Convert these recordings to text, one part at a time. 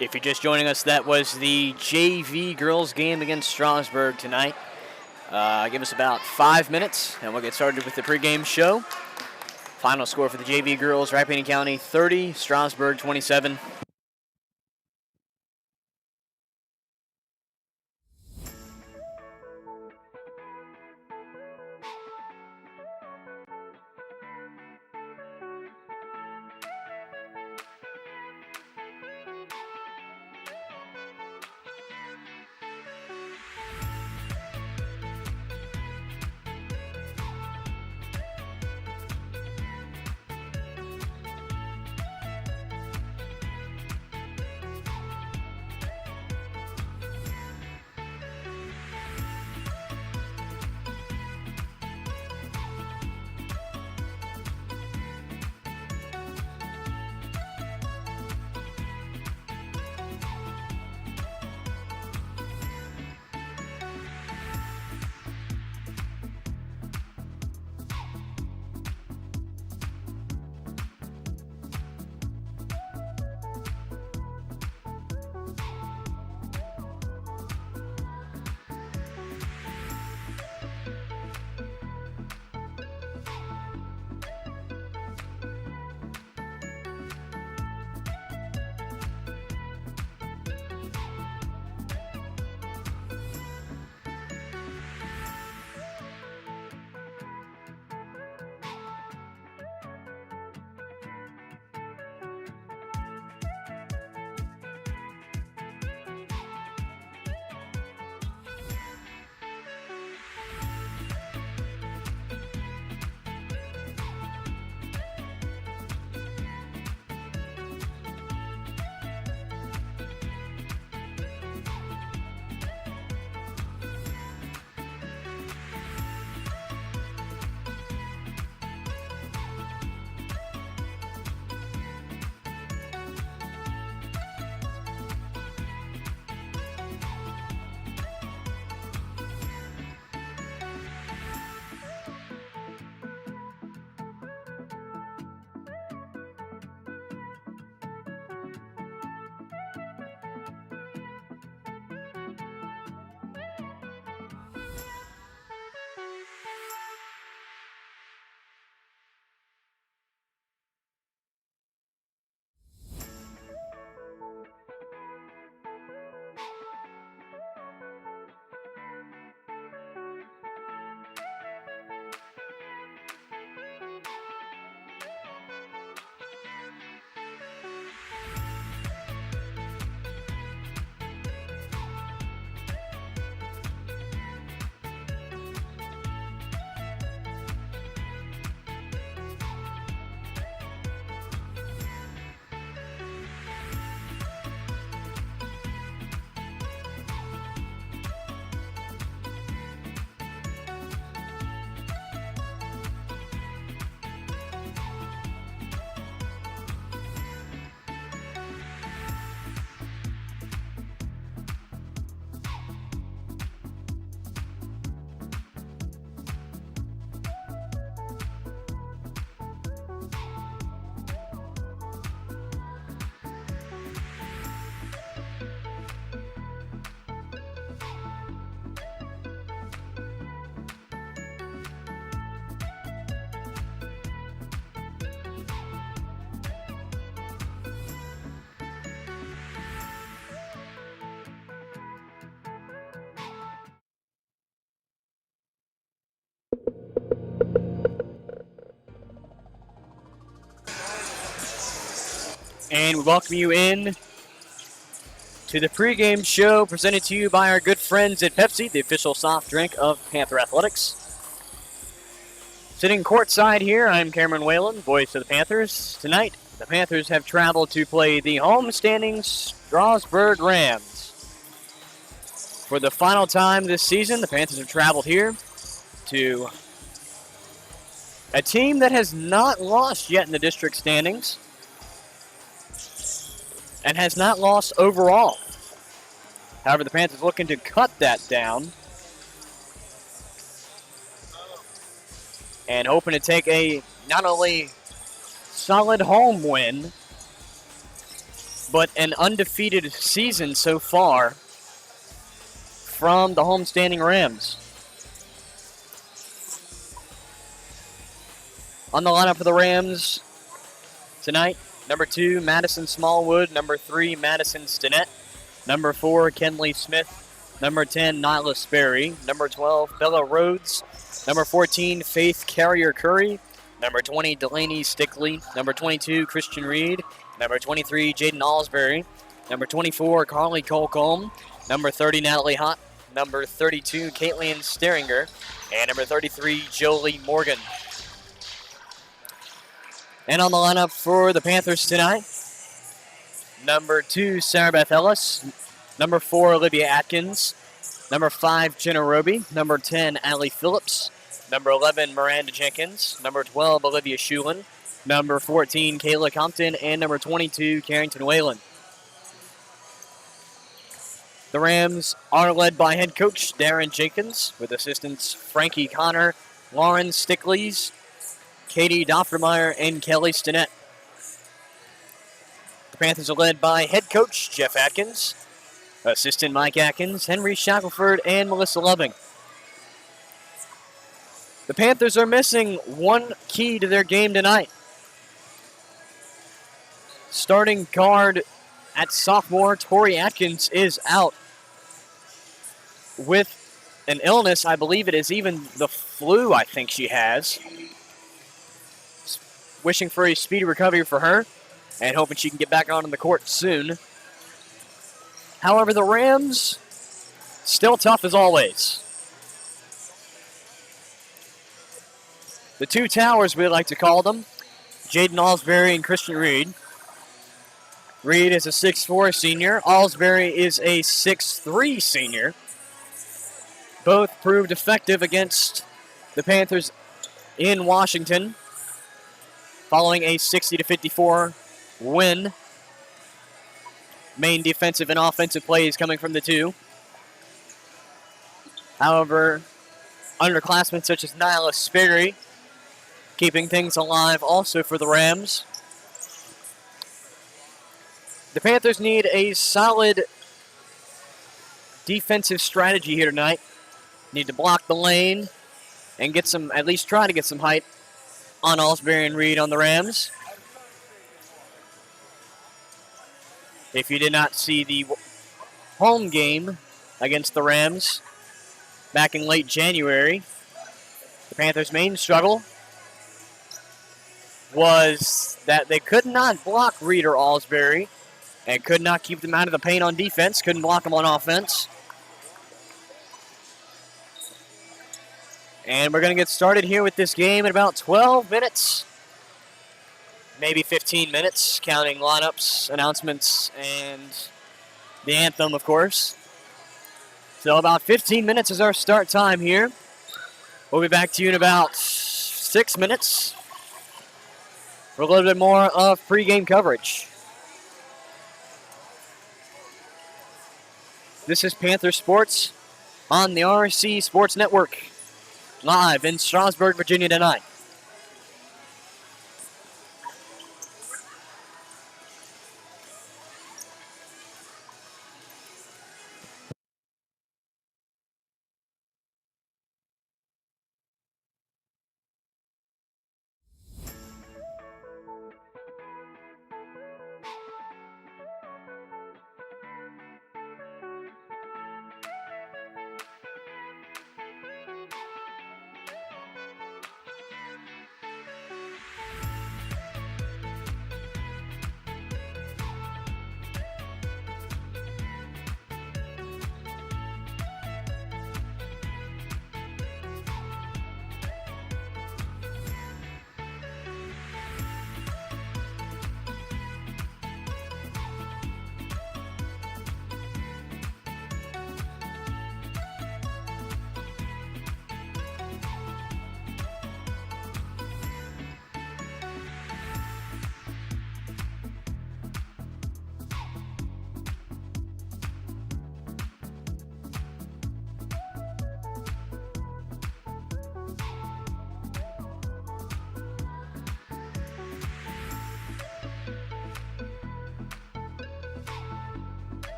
If you're just joining us, that was the JV girls game against Strasburg tonight. Give us about 5 minutes, and we'll get started with the pregame show. Final score for the JV girls, Rappahannock County 30, Strasburg 27. And we welcome you in to the pregame show presented to you by our good friends at Pepsi, the official soft drink of Panther Athletics. Sitting courtside here, I'm Cameron Whalen, voice of the Panthers. Tonight, the Panthers have traveled to play the homestanding Strasburg Rams. For the final time this season, the Panthers have traveled here to a team that has not lost yet in the district standings and has not lost overall. However, the Panthers looking to cut that down and hoping to take a not only solid home win, but an undefeated season so far from the homestanding Rams. On the lineup for the Rams tonight, number 2, Madison Smallwood. Number 3, Madison Stinnett. Number 4, Kenley Smith. Number 10, Nyla Sperry. Number 12, Bella Rhodes. Number 14, Faith Carrier-Curry. Number 20, Delaney Stickley. Number 22, Christian Reed. Number 23, Jaden Alsbury. Number 24, Carly Colcomb. Number 30, Natalie Hott. Number 32, Caitlin Steringer. And number 33, Jolie Morgan. And on the lineup for the Panthers tonight, number 2, Sarah Beth Ellis. Number 4, Olivia Atkins. Number 5, Jenna Roby. Number 10, Allie Phillips. Number 11, Miranda Jenkins. Number 12, Olivia Shulin. Number 14, Kayla Compton. And number 22, Carrington Whalen. The Rams are led by head coach Darren Jenkins, with assistants Frankie Connor, Lauren Stickleys, Katie Doffermeyer, and Kelly Stinnett. The Panthers are led by head coach Jeff Atkins, assistant Mike Atkins, Henry Shackelford, and Melissa Loving. The Panthers are missing one key to their game tonight. Starting guard at sophomore Tori Atkins is out with an illness. I believe it is even the flu, I think she has. Wishing for a speedy recovery for her and hoping she can get back on the court soon. However, the Rams, still tough as always. The two towers, we like to call them, Jaden Alsbury and Christian Reed. Reed is a 6'4 senior. Alsbury is a 6'3 senior. Both proved effective against the Panthers in Washington, following a 60-54 win. Main defensive and offensive plays coming from the two. However, underclassmen such as Nyla Sperry keeping things alive also for the Rams. The Panthers need a solid defensive strategy here tonight. Need to block the lane and get some, at least try to get some height on Alsbury and Reed on the Rams. If you did not see the home game against the Rams back in late January, the Panthers' main struggle was that they could not block Reed or Alsbury and could not keep them out of the paint on defense, couldn't block them on offense. And we're going to get started here with this game in about 12 minutes. Maybe 15 minutes, counting lineups, announcements, and the anthem, of course. So about 15 minutes is our start time here. We'll be back to you in about 6 minutes for a little bit more of pregame coverage. This is Panther Sports on the RC Sports Network, live in Strasburg, Virginia tonight.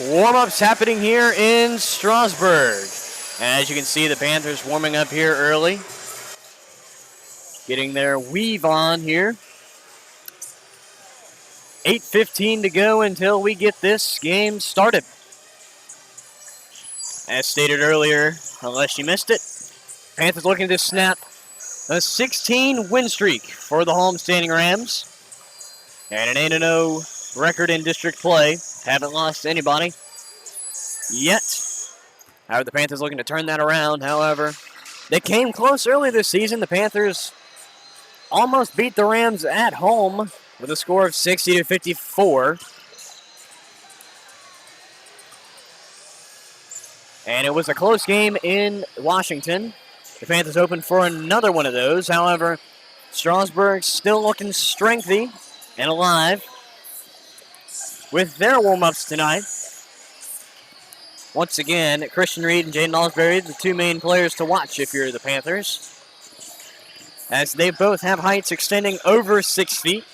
Warm-ups happening here in Strasburg. As you can see, the Panthers warming up here early. Getting their weave on here. 8:15 to go until we get this game started. As stated earlier, unless you missed it, Panthers looking to snap a 16 win streak for the homestanding Rams. And an 8-0 record in district play. Haven't lost to anybody yet. However, the Panthers looking to turn that around. However, they came close early this season. The Panthers almost beat the Rams at home with a score of 60-54. And it was a close game in Washington. The Panthers opened for another one of those. However, Strasburg still looking strengthy and alive with their warm-ups tonight. Once again, Christian Reed and Jaden Alsbury, the two main players to watch if you're the Panthers, as they both have heights extending over 6 feet,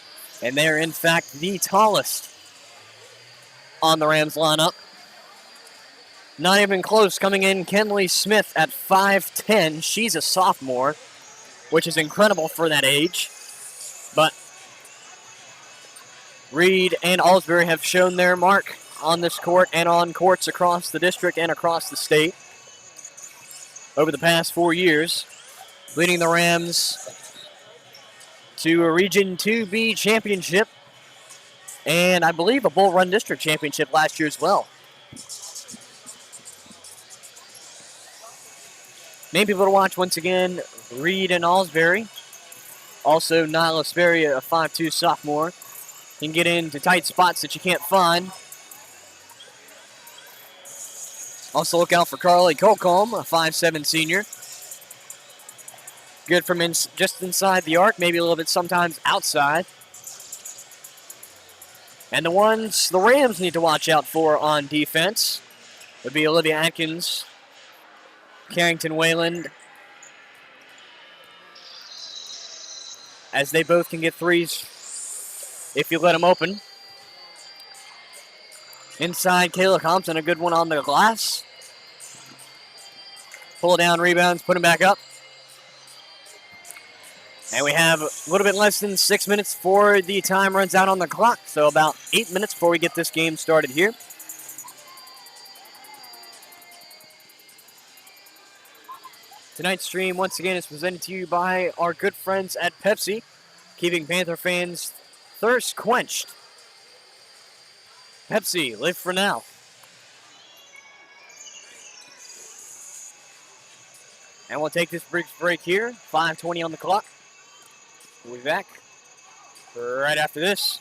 and they're in fact the tallest on the Rams lineup. Not even close, coming in Kenley Smith at 5'10". She's a sophomore, which is incredible for that age. But Reed and Alsbury have shown their mark on this court and on courts across the district and across the state over the past 4 years, leading the Rams to a Region 2B championship and I believe a Bull Run District championship last year as well. Main people to watch once again, Reed and Alsbury. Also, Nyla Sperry, a 5'2" sophomore. Can get into tight spots that you can't find. Also look out for Carly Colcomb, a 5'7" senior. Good from just inside the arc, maybe a little bit sometimes outside. And the ones the Rams need to watch out for on defense would be Olivia Atkins, Carrington Wayland, as they both can get threes if you let them open. Inside, Kayla Compton, a good one on the glass. Pull down rebounds, put them back up. And we have a little bit less than 6 minutes before the time runs out on the clock. So about 8 minutes before we get this game started here. Tonight's stream, once again, is presented to you by our good friends at Pepsi, keeping Panther fans' thirst quenched. Pepsi, live for now. And we'll take this brief break here, 5:20 on the clock. We'll be back right after this.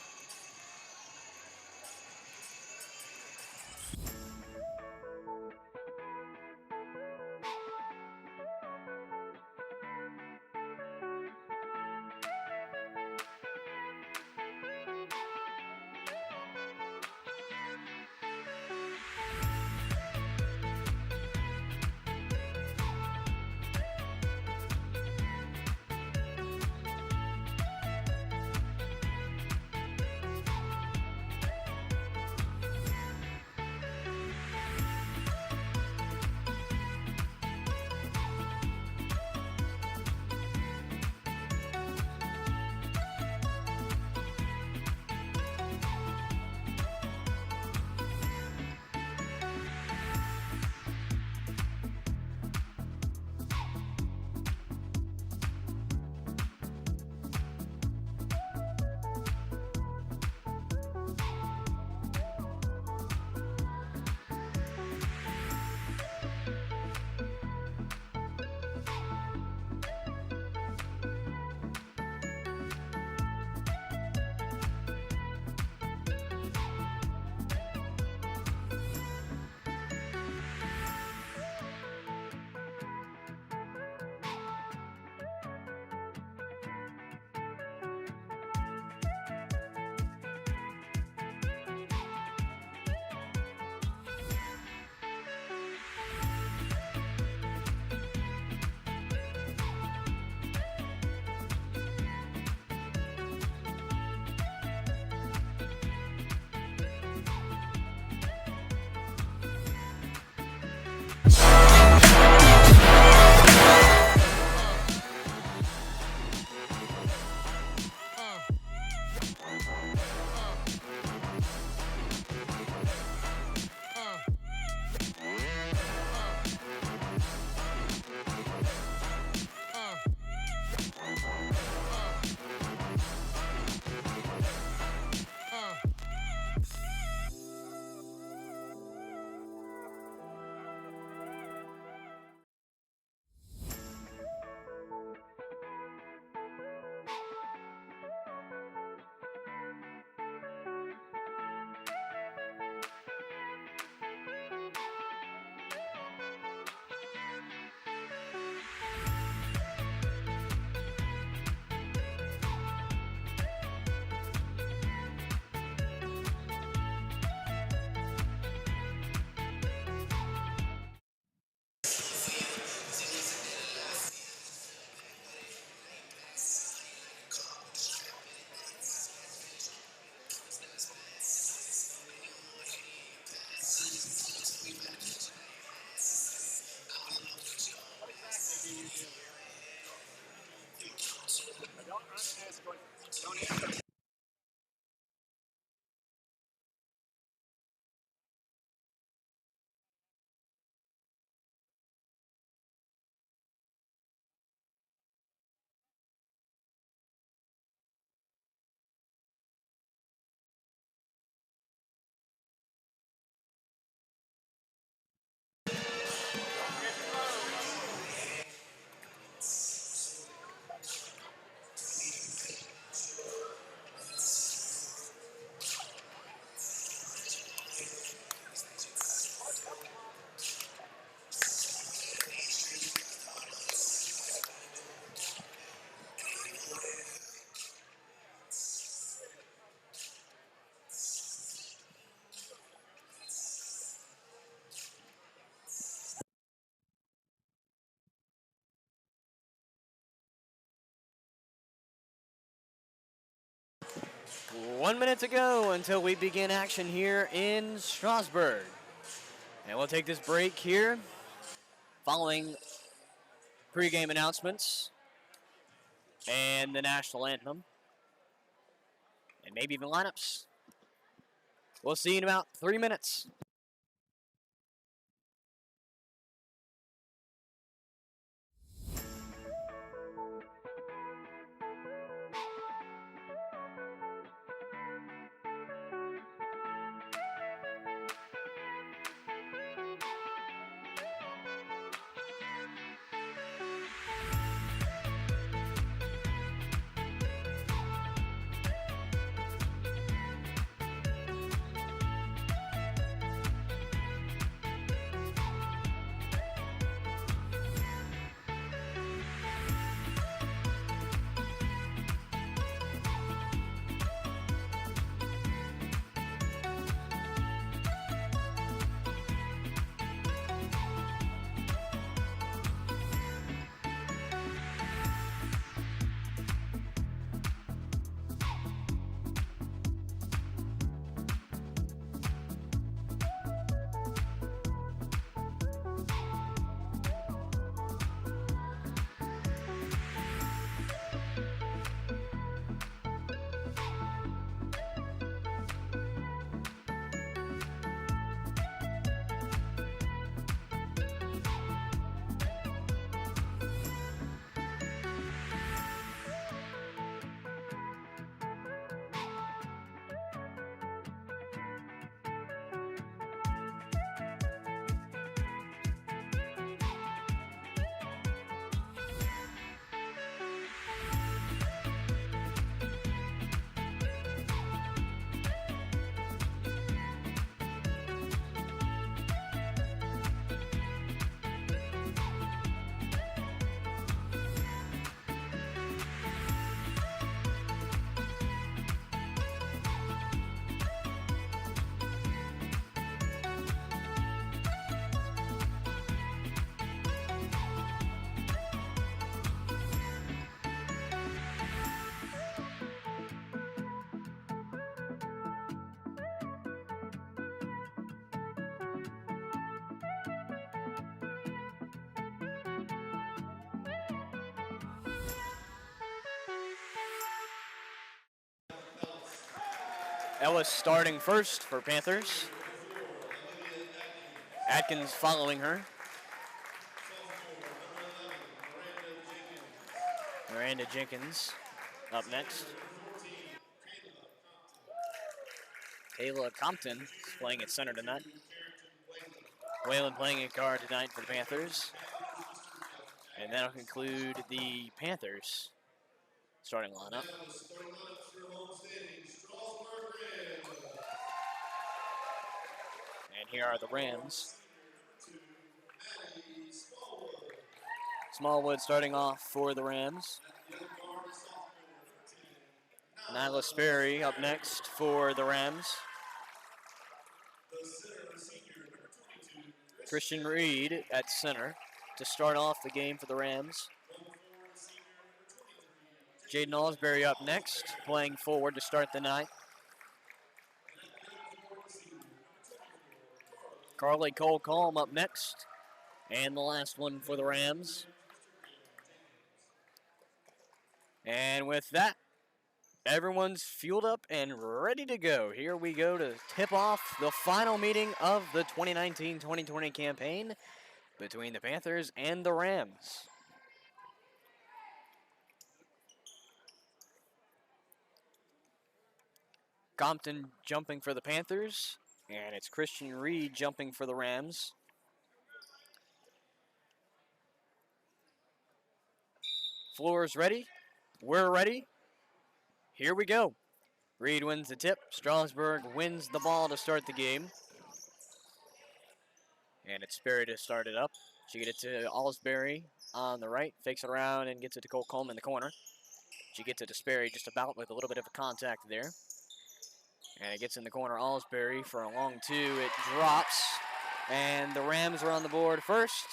1 minute to go until we begin action here in Strasburg. And we'll take this break here following pregame announcements and the national anthem and maybe even lineups. We'll see you in about 3 minutes. Ellis starting first for Panthers. Atkins following her. Miranda Jenkins up next. Kayla Compton is playing at center tonight. Whalen playing at guard tonight for the Panthers. And that'll conclude the Panthers starting lineup. And here are the Rams. Smallwood starting off for the Rams. Nyla Sperry up next for the Rams. Christian Reed at center to start off the game for the Rams. Jaden Alsbury up next, playing forward to start the night. Carly Cole-Calm up next, and the last one for the Rams. And with that, everyone's fueled up and ready to go. Here we go to tip off the final meeting of the 2019-2020 campaign between the Panthers and the Rams. Compton jumping for the Panthers, and it's Christian Reed jumping for the Rams. Floor's ready. We're ready. Here we go. Reed wins the tip. Strasburg wins the ball to start the game. And it's Sperry to start it up. She gets it to Alsbury on the right, fakes it around and gets it to Cole Coleman in the corner. She gets it to Sperry just about with a little bit of a contact there. And it gets in the corner, Alsbury for a long two. It drops, and the Rams are on the board first.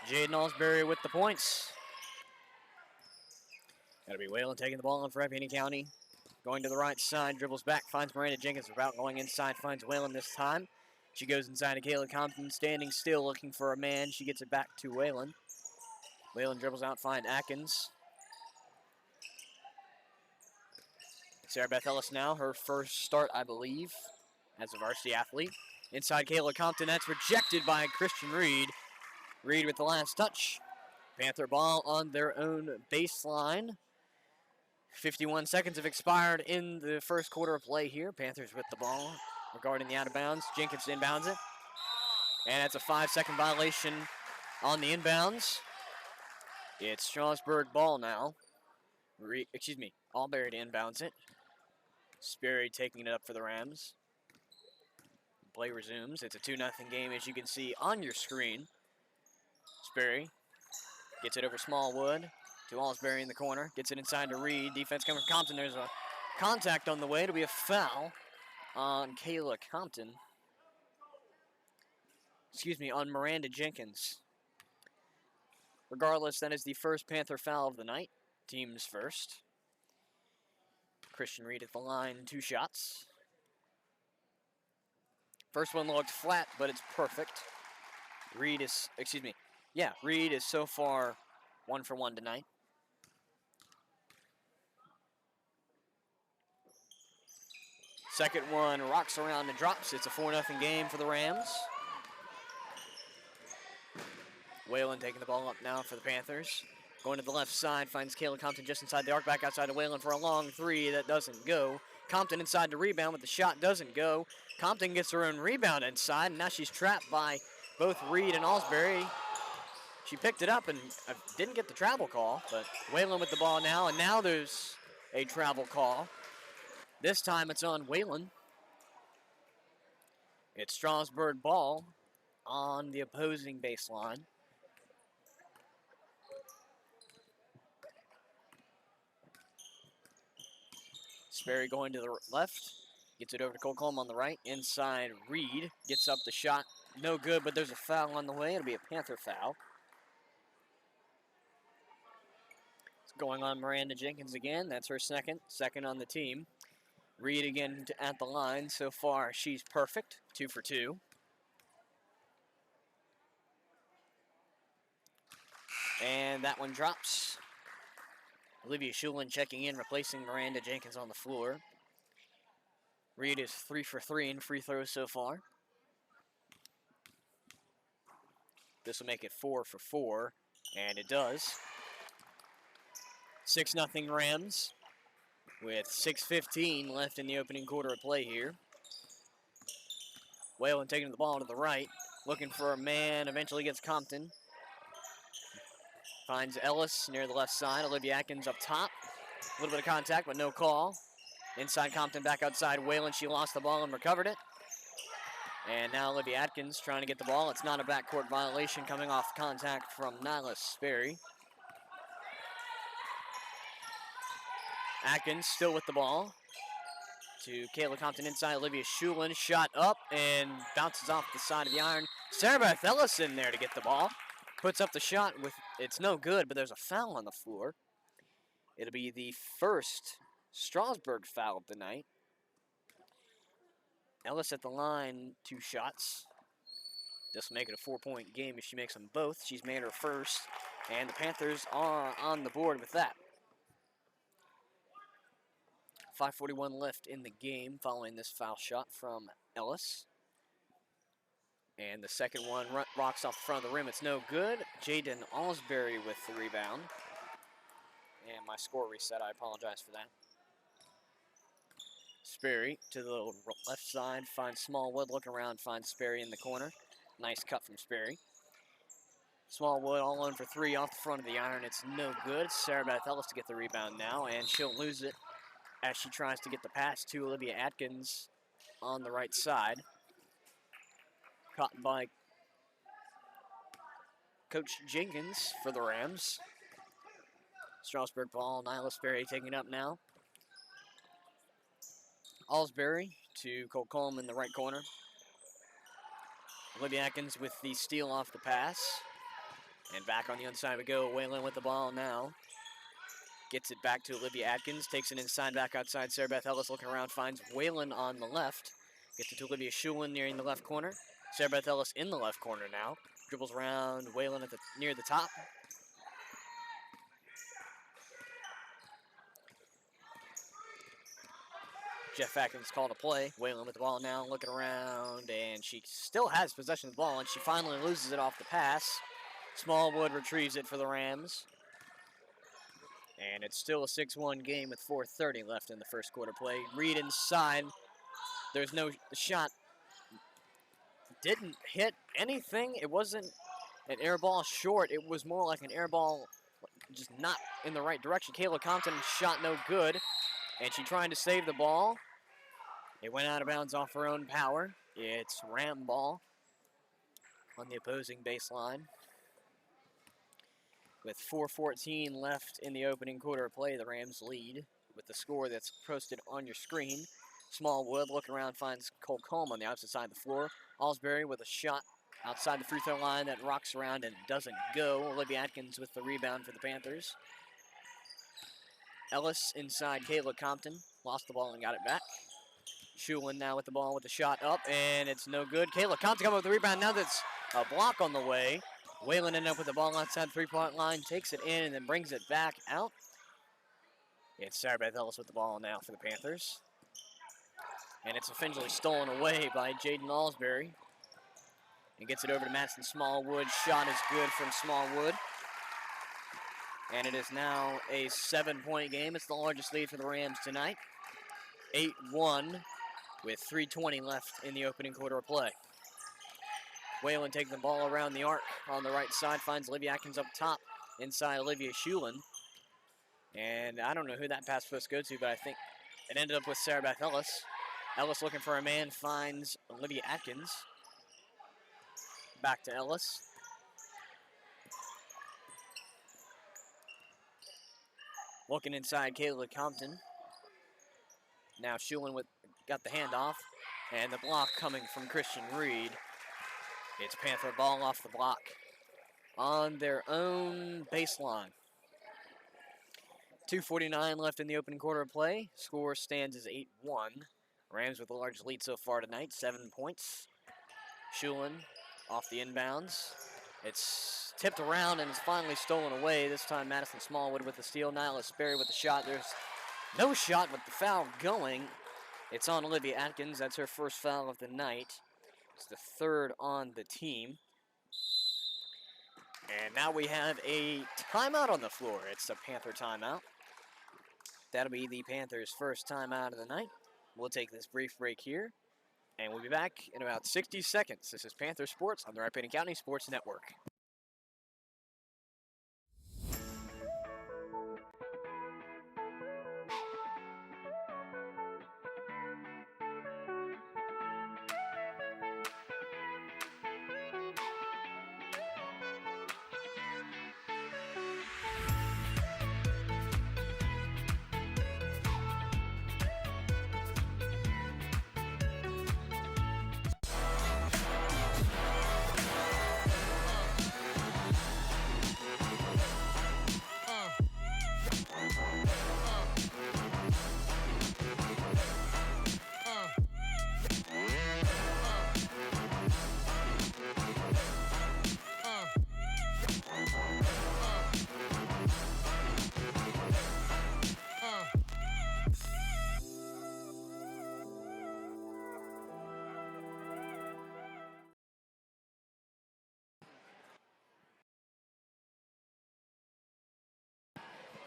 Jaden Alsbury with the points. That'll be Whalen taking the ball in for Rappahannock County. Going to the right side, dribbles back, finds Miranda Jenkins. About going inside, finds Whalen this time. She goes inside to Kayla Compton, standing still, looking for a man. She gets it back to Whalen. Whalen dribbles out, finds Atkins. Sarah Beth Ellis now, her first start, I believe, as a varsity athlete. Inside Kayla Compton, that's rejected by Christian Reed. Reed with the last touch. Panther ball on their own baseline. 51 seconds have expired in the first quarter of play here. Panthers with the ball regarding the out of bounds. Jenkins inbounds it. And that's a 5-second violation on the inbounds. It's Strasburg ball now. Albury to inbounds it. Sperry taking it up for the Rams. Play resumes. It's a 2-0 game, as you can see on your screen. Sperry gets it over Smallwood to Allsbury in the corner. Gets it inside to Reed. Defense coming from Compton. There's a contact on the way. It'll be a foul on Kayla Compton. On Miranda Jenkins. Regardless, that is the first Panther foul of the night. Team's first. Christian Reed at the line, 2 shots. First one looked flat, but it's perfect. Reed is so far 1 for 1 tonight. Second one rocks around and drops. It's a 4-0 game for the Rams. Whalen taking the ball up now for the Panthers. Going to the left side, finds Kayla Compton just inside the arc, back outside to Whalen for a long 3. That doesn't go. Compton inside to rebound, but the shot doesn't go. Compton gets her own rebound inside, and now she's trapped by both Reed and Allsbury. She picked it up and didn't get the travel call, but Whalen with the ball now, and now there's a travel call. This time it's on Whalen. It's Strasburg ball on the opposing baseline. Sperry going to the left. Gets it over to Colcomb on the right. Inside, Reed gets up the shot. No good, but there's a foul on the way. It'll be a Panther foul. It's going on Miranda Jenkins again. That's her second on the team. Reed again at the line. So far, she's perfect. 2 for 2. And that one drops. Olivia Schulin checking in, replacing Miranda Jenkins on the floor. Reed is 3 for 3 in free throws so far. This will make it 4 for 4, and it does. 6-0 Rams with 6:15 left in the opening quarter of play here. Whalen taking the ball to the right, looking for a man, eventually gets Compton. Finds Ellis near the left side. Olivia Atkins up top. A little bit of contact, but no call. Inside Compton, back outside Whalen. She lost the ball and recovered it. And now Olivia Atkins trying to get the ball. It's not a backcourt violation coming off contact from Nyla Sperry. Atkins still with the ball. To Kayla Compton inside. Olivia Schulin. Shot up and bounces off the side of the iron. Sarah Beth Ellis in there to get the ball. Puts up the shot with, it's no good, but there's a foul on the floor. It'll be the first Strasburg foul of the night. Ellis at the line, 2 shots. This will make it a 4-point game if she makes them both. She's made her first, and the Panthers are on the board with that. 5:41 left in the game following this foul shot from Ellis. And the second one rocks off the front of the rim. It's no good. Jaden Allsbury with the rebound. And my score reset. I apologize for that. Sperry to the left side. Finds Smallwood. Look around. Finds Sperry in the corner. Nice cut from Sperry. Smallwood all in for 3 off the front of the iron. It's no good. Sarah Beth Ellis to get the rebound now. And she'll lose it as she tries to get the pass to Olivia Atkins on the right side. Caught by Coach Jenkins for the Rams. Strasburg ball, Nyla Sperry taking it up now. Allsbury to Colcomb in the right corner. Olivia Atkins with the steal off the pass. And back on the inside we go. Whalen with the ball now. Gets it back to Olivia Atkins. Takes it inside, back outside. Sarah Beth Ellis looking around, finds Whalen on the left. Gets it to Olivia Schulin nearing the left corner. Sarah Beth Ellis in the left corner now. Dribbles around Whalen near the top. Jeff Atkins called a play. Whalen with the ball now, looking around, and she still has possession of the ball, and she finally loses it off the pass. Smallwood retrieves it for the Rams. And it's still a 6-1 game with 4:30 left in the first quarter play. Reed inside. There's no shot. Didn't hit anything. It wasn't an air ball short. It was more like an air ball just not in the right direction. Kayla Compton shot no good, and she trying to save the ball. It went out of bounds off her own power. It's Ram ball on the opposing baseline. With 4:14 left in the opening quarter of play, the Rams lead with the score that's posted on your screen. Smallwood looking around, finds Cole Combe on the opposite side of the floor. Alsbury with a shot outside the free throw line that rocks around and doesn't go. Olivia Atkins with the rebound for the Panthers. Ellis inside Kayla Compton. Lost the ball and got it back. Schulin now with the ball with the shot up, and it's no good. Kayla Compton coming with the rebound. Now that's a block on the way. Whalen ended up with the ball outside the three-point line, takes it in, and then brings it back out. It's Sarah Beth Ellis with the ball now for the Panthers. And it's officially stolen away by Jaden Alsbury. And gets it over to Madison Smallwood. Shot is good from Smallwood. And it is now a 7-point game. It's the largest lead for the Rams tonight. 8-1 with 3:20 left in the opening quarter of play. Whalen taking the ball around the arc on the right side. Finds Olivia Atkins up top inside Olivia Schulin. And I don't know who that pass was supposed to go to, but I think it ended up with Sarah Beth Ellis. Ellis looking for a man, finds Olivia Atkins. Back to Ellis. Looking inside Kayla Compton. Now Schulin got the handoff, and the block coming from Christian Reed. It's Panther ball off the block on their own baseline. 2:49 left in the opening quarter of play. Score stands as 8-1. Rams with the largest lead so far tonight, 7 points. Schulin off the inbounds. It's tipped around and is finally stolen away. This time Madison Smallwood with the steal. Nyla Sperry with the shot. There's no shot with the foul going. It's on Olivia Atkins. That's her first foul of the night. It's the third on the team. And now we have a timeout on the floor. It's a Panther timeout. That'll be the Panthers' first timeout of the night. We'll take this brief break here, and we'll be back in about 60 seconds. This is Panther Sports on the Rappahannock County Sports Network.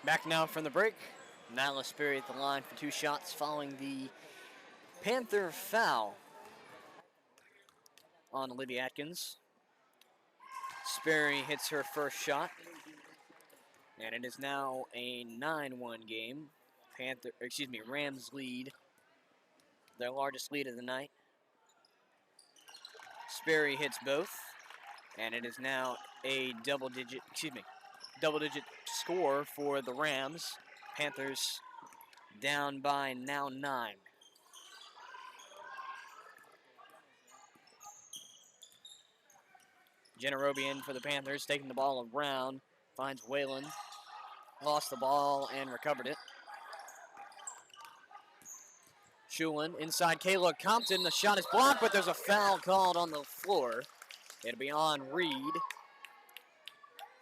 Back now from the break. Nyla Sperry at the line for 2 shots following the Panther foul on Olivia Atkins. Sperry hits her first shot, and it is now a 9-1 game. Rams lead, their largest lead of the night. Sperry hits both, and it is now a double-digit score for the Rams. Panthers down by now 9. Jenna Roby in for the Panthers, taking the ball around, finds Whalen. lost the ball and recovered it. Shulin inside Kayla Compton. The shot is blocked, but there's a foul called on the floor. It'll be on Reed.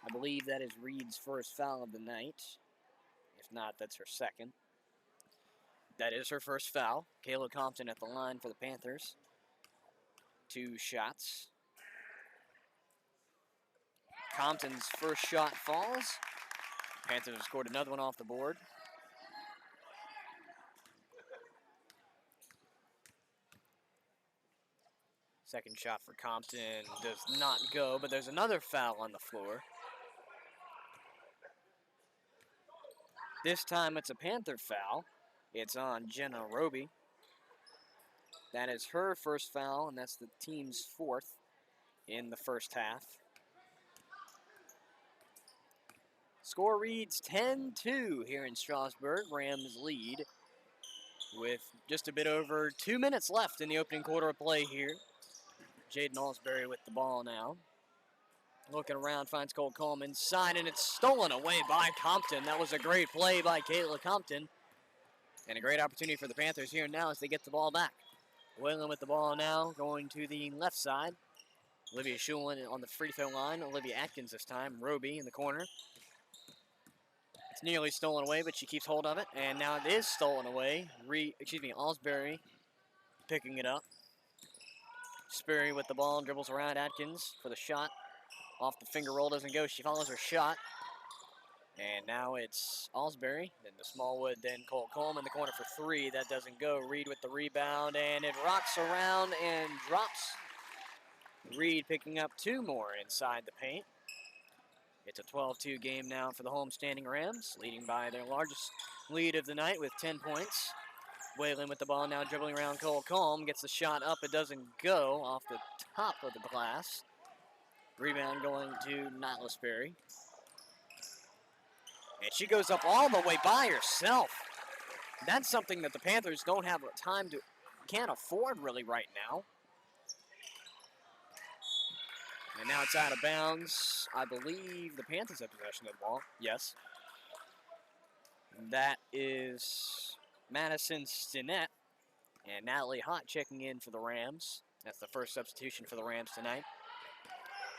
I believe that is Reed's first foul of the night. If not, that's her second. That is her first foul. Kayla Compton at the line for the Panthers. 2 shots. Compton's first shot falls. Panthers have scored another one off the board. Second shot for Compton does not go, but there's another foul on the floor. This time it's a Panther foul. It's on Jenna Roby. That is her first foul, and that's the team's 4th in the first half. Score reads 10-2 here in Strasburg. Rams lead with just a bit over 2 minutes left in the opening quarter of play here. Jaden Alsbury with the ball now. Looking around, finds Cole Coleman inside, and it's stolen away by Compton. That was a great play by Kayla Compton. And a great opportunity for the Panthers here now as they get the ball back. Whalen with the ball now, going to the left side. Olivia Shulin on the free throw line. Olivia Atkins this time. Roby in the corner. It's nearly stolen away, but she keeps hold of it. And now it is stolen away. Alsbury picking it up. Sperry with the ball, dribbles around Atkins for the shot. Off the finger roll, doesn't go. She follows her shot. And now it's Alsbury, then to Smallwood, then Cole Coleman in the corner for 3. That doesn't go. Reed with the rebound, and it rocks around and drops. Reed picking up 2 more inside the paint. It's a 12-2 game now for the homestanding Rams, leading by their largest lead of the night with 10 points. Whalen with the ball now dribbling around Cole Coleman, gets the shot up. It doesn't go off the top of the glass. Rebound going to Nyla Sperry. And she goes up all the way by herself. That's something that the Panthers don't have time to, can't afford really right now. And now it's out of bounds. I believe the Panthers have possession of the ball. Yes. That is Madison Stinnett and Natalie Hott checking in for the Rams. That's the first substitution for the Rams tonight.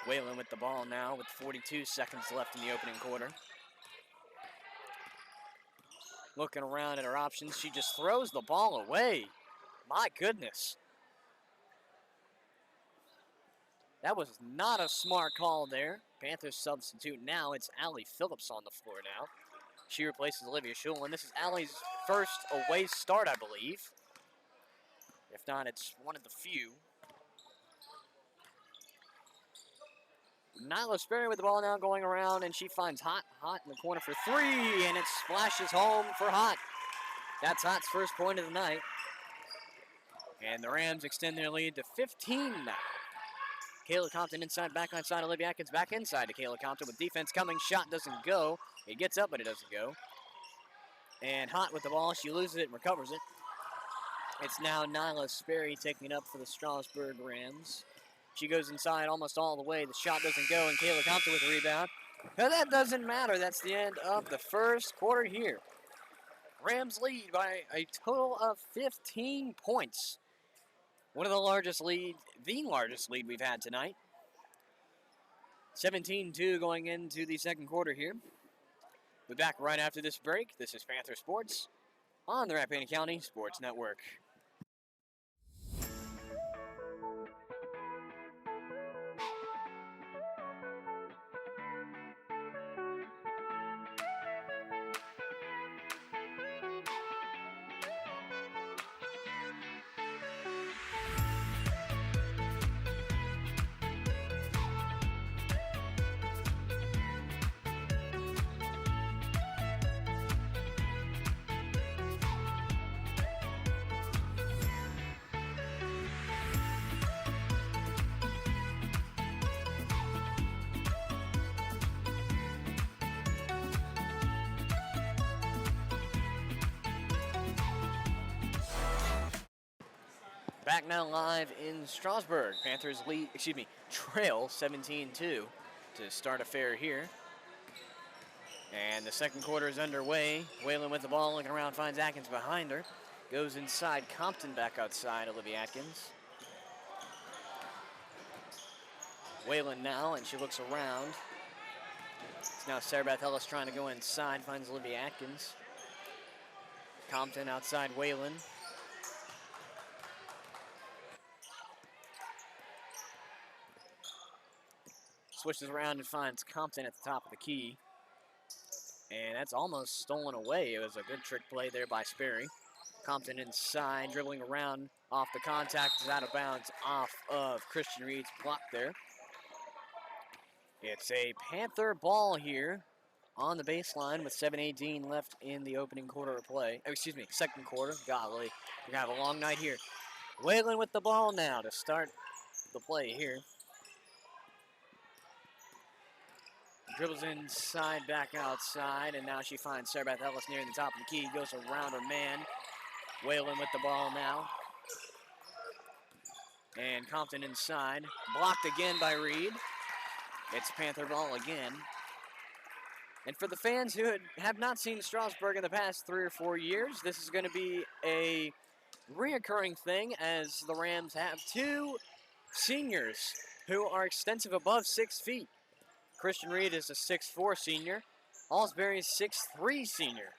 Whalen with the ball now with 42 seconds left in the opening quarter. Looking around at her options, she just throws the ball away. My goodness. That was not a smart call there. Panthers substitute now. It's Allie Phillips on the floor now. She replaces Olivia Shulin. This is Allie's first away start, I believe. If not, it's one of the few. Nyla Sperry with the ball now going around, and she finds Hott. Hott in the corner for 3, and it splashes home for Hott. That's Hott's first point of the night. And the Rams extend their lead to 15 now. Kayla Compton inside, back onside. Olivia Atkins back inside to Kayla Compton with defense coming. Shot doesn't go. It gets up, but it doesn't go. And Hott with the ball. She loses it and recovers it. It's now Nyla Sperry taking it up for the Strasburg Rams. She goes inside almost all the way. The shot doesn't go, and Kayla Compton with the rebound. Now that doesn't matter. That's the end of the first quarter here. Rams lead by a total of 15 points. One of the largest lead we've had tonight. 17-2 going into the second quarter here. We'll be back right after this break. This is Panther Sports on the Rappahannock County Sports Network. Back now live in Strasburg. Panthers trail 17-2 to start affair here. And the second quarter is underway. Whalen with the ball, looking around, finds Atkins behind her. Goes inside, Compton back outside, Olivia Atkins. Whalen now, and she looks around. It's now Sarah Beth Ellis trying to go inside, finds Olivia Atkins. Compton outside Whalen. Switches around and finds Compton at the top of the key. And that's almost stolen away. It was a good trick play there by Sperry. Compton inside, dribbling around off the contact, is out of bounds off of Christian Reed's block there. It's a Panther ball here on the baseline with 7:18 left in the opening quarter of play. Oh, excuse me, second quarter. Golly, we're gonna have a long night here. Whalen with the ball now to start the play here. Dribbles inside, back outside, and now she finds Sarah Beth Ellis near the top of the key. Goes around her man. Whalen with the ball now. And Compton inside. Blocked again by Reed. It's Panther ball again. And for the fans who have not seen Strasburg in the past 3 or 4 years, this is going to be a reoccurring thing as the Rams have 2 seniors who are extensive above 6 feet. Christian Reed is a 6'4 senior. Alsbury is 6'3 senior.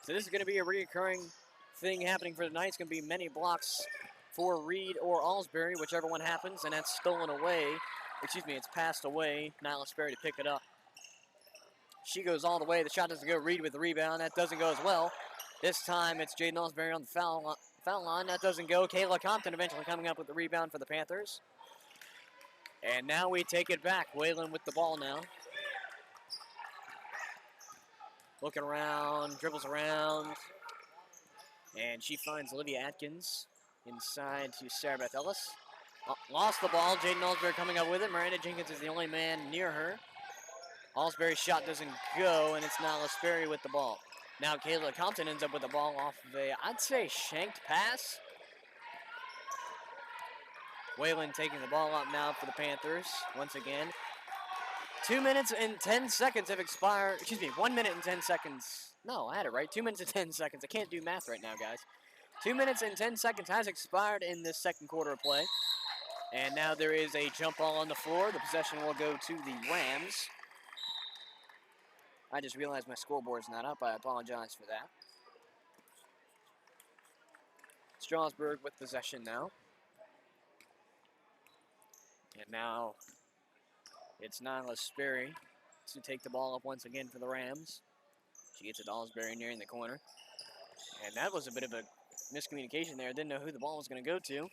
So this is going to be a reoccurring thing happening for tonight. It's going to be many blocks for Reed or Alsbury, whichever one happens, and that's stolen away. Excuse me, it's passed away. Nyla Sperry to pick it up. She goes all the way. The shot doesn't go. Reed with the rebound. That doesn't go as well. This time it's Jaden Alsbury on the foul line. That doesn't go. Kayla Compton eventually coming up with the rebound for the Panthers. And now we take it back. Whalen with the ball now. Looking around, dribbles around. And she finds Olivia Atkins inside to Sarah Beth Ellis. Lost the ball. Jaden Alsbury coming up with it. Miranda Jenkins is the only man near her. Alsbury's shot doesn't go, and it's Nyla Sperry with the ball. Now Kayla Compton ends up with the ball off of a, I'd say, shanked pass. Whalen taking the ball up now for the Panthers once again. 2 minutes and 10 seconds have expired. Excuse me, 1 minute and 10 seconds. No, I had it right. 2 minutes and 10 seconds. I can't do math right now, guys. 2 minutes and 10 seconds has expired in this second quarter of play. And now there is a jump ball on the floor. The possession will go to the Rams. I just realized my scoreboard's not up. I apologize for that. Strasburg with possession now. And now it's Nyla Sperry to take the ball up once again for the Rams. She gets it to Alsbury nearing the corner. And that was a bit of a miscommunication there. Didn't know who the ball was going to go to.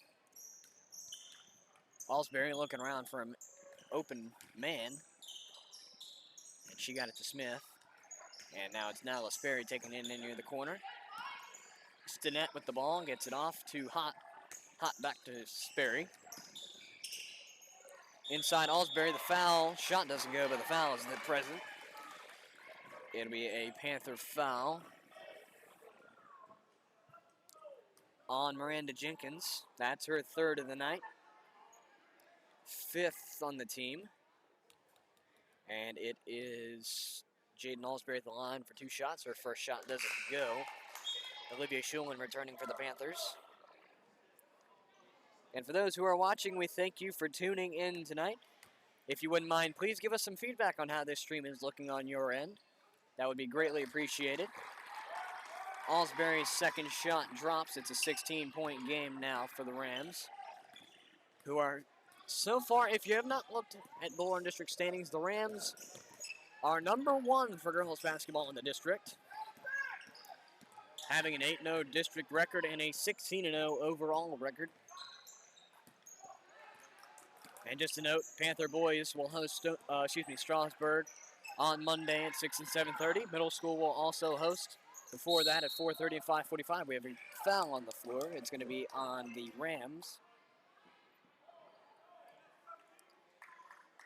Alsbury looking around for an open man. And she got it to Smith. And now it's Nyla Sperry taking it in near the corner. Stinnett with the ball, gets it off to Hott. Hott back to Sperry. Inside Alsbury, the foul. Shot doesn't go, but the foul is present. It'll be a Panther foul on Miranda Jenkins. That's her 3rd of the night. 5th on the team. And it is Jaden Alsbury at the line for 2 shots. Her first shot doesn't go. Olivia Schulman returning for the Panthers. And for those who are watching, we thank you for tuning in tonight. If you wouldn't mind, please give us some feedback on how this stream is looking on your end. That would be greatly appreciated. Alsbury's second shot drops. It's a 16-point game now for the Rams, who are so far, if you have not looked at Bullhorn District standings, the Rams are number 1 for girls basketball in the district, having an 8-0 district record and a 16-0 overall record. And just a note, Panther boys will host, Strasburg on Monday at 6 and 7:30. Middle school will also host. Before that, at 4:30 and 5:45, we have a foul on the floor. It's going to be on the Rams.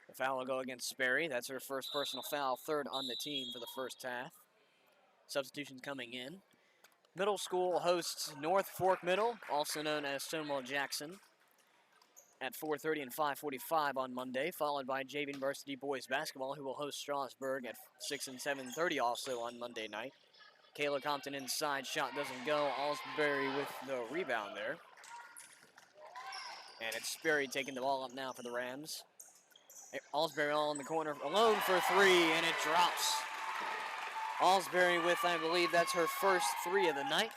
The foul will go against Sperry. That's her first personal foul, 3rd on the team for the first half. Substitutions coming in. Middle school hosts North Fork Middle, also known as Stonewall Jackson. at 4:30 and 5:45 on Monday, followed by JV University boys basketball, who will host Strasburg at 6 and 7:30 also on Monday night. Kayla Compton inside, shot doesn't go. Alsbury with the rebound there. And it's Sperry taking the ball up now for the Rams. Alsbury all in the corner, alone for three, and it drops. Alsbury with, I believe that's her first three of the night.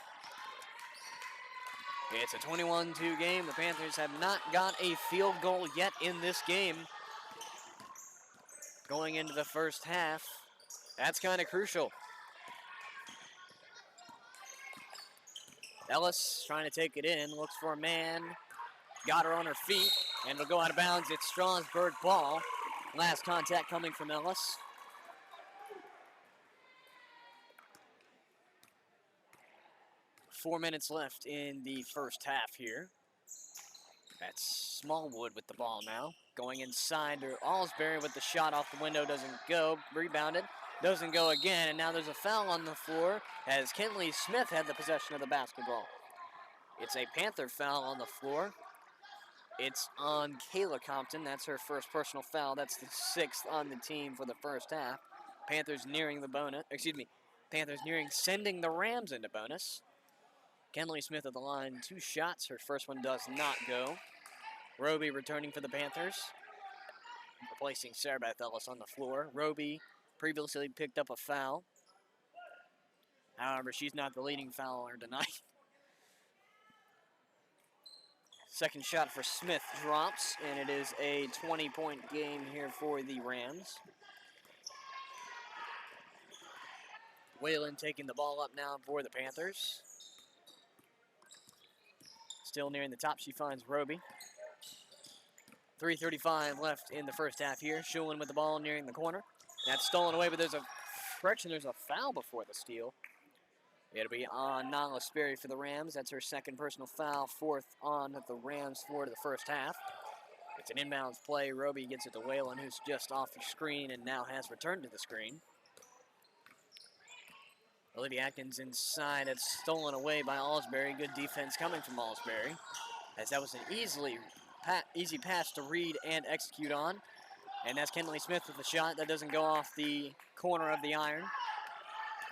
It's a 21-2 game. The Panthers have not got a field goal yet in this game. Going into the first half, that's kind of crucial. Ellis trying to take it in, looks for a man, got her on her feet, and it'll go out of bounds. It's Strasburg ball. Last contact coming from Ellis. Four minutes left in the first half here. That's Smallwood with the ball now. Going inside to Alsbury with the shot off the window, doesn't go. Rebounded, doesn't go again, and now there's a foul on the floor as Kenley Smith had the possession of the basketball. It's a Panther foul on the floor. It's on Kayla Compton. That's her first personal foul. That's the sixth on the team for the first half. Panthers nearing the bonus. Panthers nearing sending the Rams into bonus. Kenley Smith at the line, 2 shots. Her first one does not go. Roby returning for the Panthers, replacing Sarah Beth Ellis on the floor. Roby previously picked up a foul. However, she's not the leading fouler tonight. Second shot for Smith drops, and it is a 20-point game here for the Rams. Whalen taking the ball up now for the Panthers. Still nearing the top, she finds Roby. 3:35 left in the first half here. Schulin with the ball nearing the corner. That's stolen away, but there's a foul before the steal. It'll be on Nyla Sperry for the Rams. That's her second personal foul, fourth on the Rams for the first half. It's an inbounds play. Roby gets it to Whalen, who's just off the screen and now has returned to the screen. Olivia Atkins inside. It's stolen away by Alsbury. Good defense coming from Alsbury, as that was an easy pass to read and execute on. And that's Kenley Smith with the shot. That doesn't go off the corner of the iron.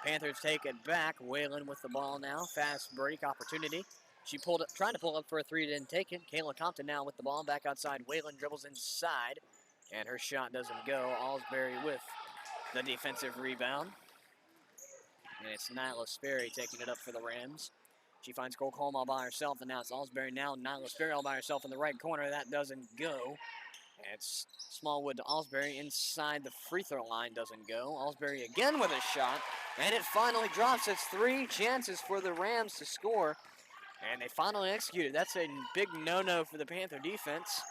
Panthers take it back. Whalen with the ball now. Fast break opportunity. She tried to pull up for a three, didn't take it. Kayla Compton now with the ball. Back outside. Whalen dribbles inside, and her shot doesn't go. Alsbury with the defensive rebound. And it's Nyla Sperry taking it up for the Rams. She finds Cole Colm all by herself, and now it's Alsbury. Now Nyla Sperry all by herself in the right corner. That doesn't go. And it's Smallwood to Alsbury inside the free throw line. Doesn't go. Alsbury again with a shot, and it finally drops. It's 3 chances for the Rams to score, and they finally executed. That's a big no-no for the Panther defense,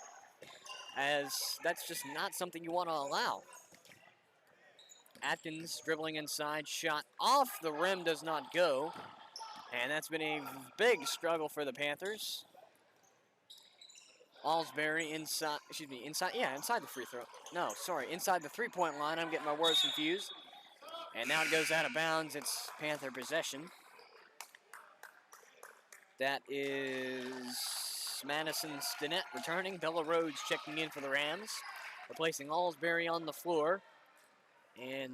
as that's just not something you want to allow. Atkins dribbling inside, shot off the rim, does not go. And that's been a big struggle for the Panthers. Alsbury inside the free throw. No, sorry, inside the three-point line. I'm getting my words confused. And now it goes out of bounds. It's Panther possession. That is Madison Stinnett returning. Bella Rhodes checking in for the Rams, replacing Alsbury on the floor. And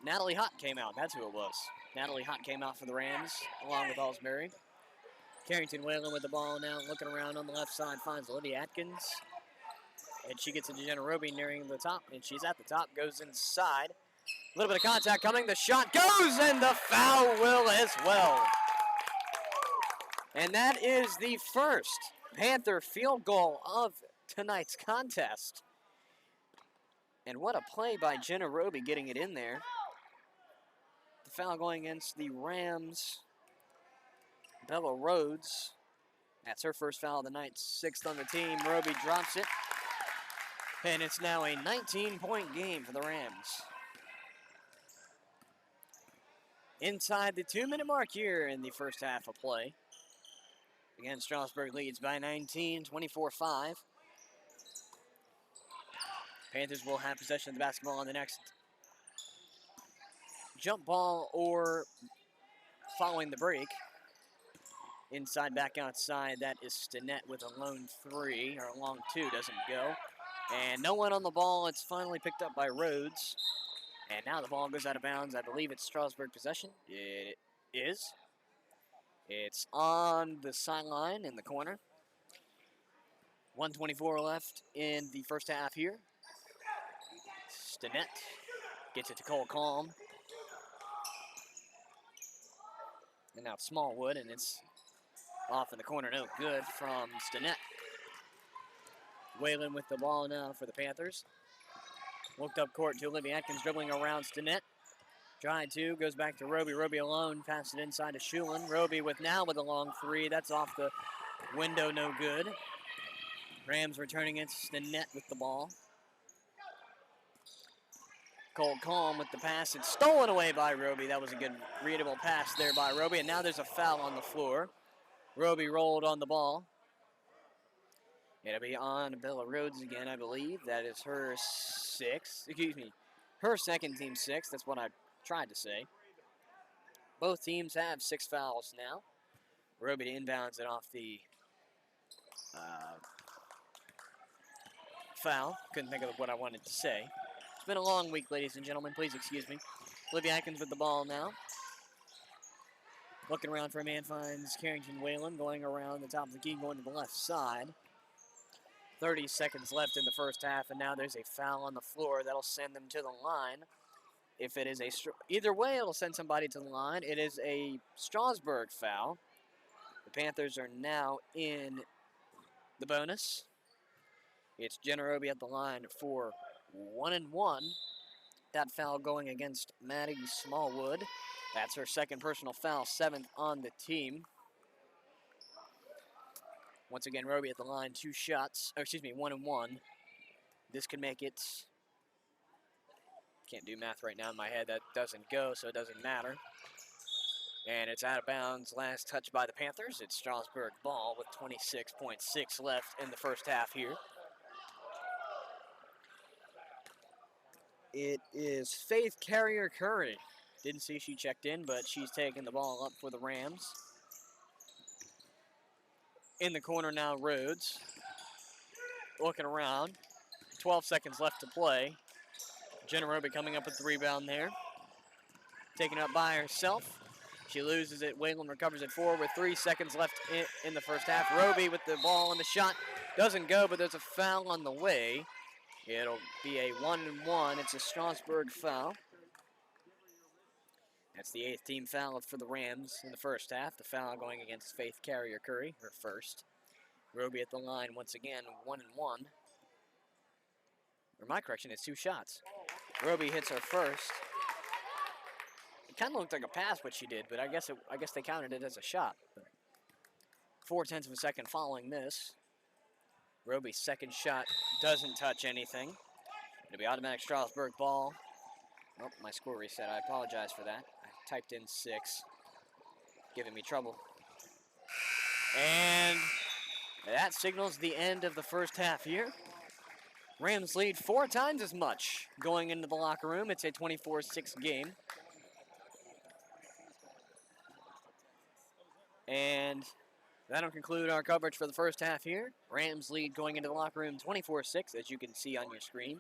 Natalie Hott came out. That's who it was. Natalie Hott came out for the Rams, along with Alsbury. Carrington Whalen with the ball now, looking around on the left side, finds Olivia Atkins. And she gets into Jenna Roby nearing the top, and she's at the top, goes inside. A little bit of contact coming. The shot goes, and the foul will as well. And that is the first Panther field goal of tonight's contest. And what a play by Jenna Roby getting it in there. The foul going against the Rams. Bella Rhodes. That's her first foul of the night, 6th on the team. Roby drops it. And it's now a 19-point game for the Rams. Inside the 2-minute mark here in the first half of play. Again, Strasburg leads by 19, 24-5. Panthers will have possession of the basketball on the next jump ball or following the break. Inside, back outside. That is Stinnett with a lone 3, or a long 2, doesn't go. And no one on the ball. It's finally picked up by Rhodes. And now the ball goes out of bounds. I believe it's Strasburg possession. It is. It's on the sideline in the corner. 1:24 left in the first half here. Stinnett gets it to Cole Calm. And now Smallwood, and it's off in the corner. No good from Stinnett. Whalen with the ball now for the Panthers. Looked up court to Olivia Atkins, dribbling around Stinnett. Tried to, goes back to Roby. Roby alone, passed it inside to Shulin. Roby with a long 3. That's off the window, no good. Rams returning it. Stinnett with the ball. Cole Calm with the pass. It's stolen away by Roby. That was a good readable pass there by Roby. And now there's a foul on the floor. Roby rolled on the ball. It'll be on Bella Rhodes again, I believe. That is her 6th. Excuse me. Her second, team 6. That's what I tried to say. Both teams have 6 fouls now. Roby inbounds it off the foul. Couldn't think of what I wanted to say. It's been a long week, ladies and gentlemen. Please excuse me. Olivia Atkins with the ball now. Looking around for a man, finds Carrington Whalen going around the top of the key, going to the left side. 30 seconds left in the first half, and now there's a foul on the floor. That'll send them to the line. If it is either way, it'll send somebody to the line. It is a Strasburg foul. The Panthers are now in the bonus. It's Jenna Roby at the line for 1-1. That foul going against Maddie Smallwood. That's her second personal foul, 7th on the team. Once again, Roby at the line, 2 shots. 1-1. This could make it. Can't do math right now in my head. That doesn't go, so it doesn't matter. And it's out of bounds. Last touch by the Panthers. It's Strasburg ball with 26.6 left in the first half here. It is Faith Carrier-Curry. Didn't see she checked in, but she's taking the ball up for the Rams. In the corner now, Rhodes. Looking around. 12 seconds left to play. Jenna Roby coming up with the rebound there. Taken up by herself. She loses it. Whalen recovers it 4 with 3 seconds left in the first half. Roby with the ball and the shot. Doesn't go, but there's a foul on the way. It'll be a 1-1. It's a Strasburg foul. That's the 8th team foul for the Rams in the first half. The foul going against Faith Carrier-Curry, her first. Roby at the line once again, 1-1. Or my correction, it's 2 shots. Roby hits her first. It kind of looked like a pass what she did, but I guess they counted it as a shot. 0.4 of a second following this. Roby's second shot doesn't touch anything. It'll be automatic Strasburg ball. Oh, my score reset. I apologize for that. I typed in 6. Giving me trouble. And that signals the end of the first half here. Rams lead 4 times as much going into the locker room. It's a 24-6 game. And that'll conclude our coverage for the first half here. Rams lead going into the locker room 24-6, as you can see on your screen.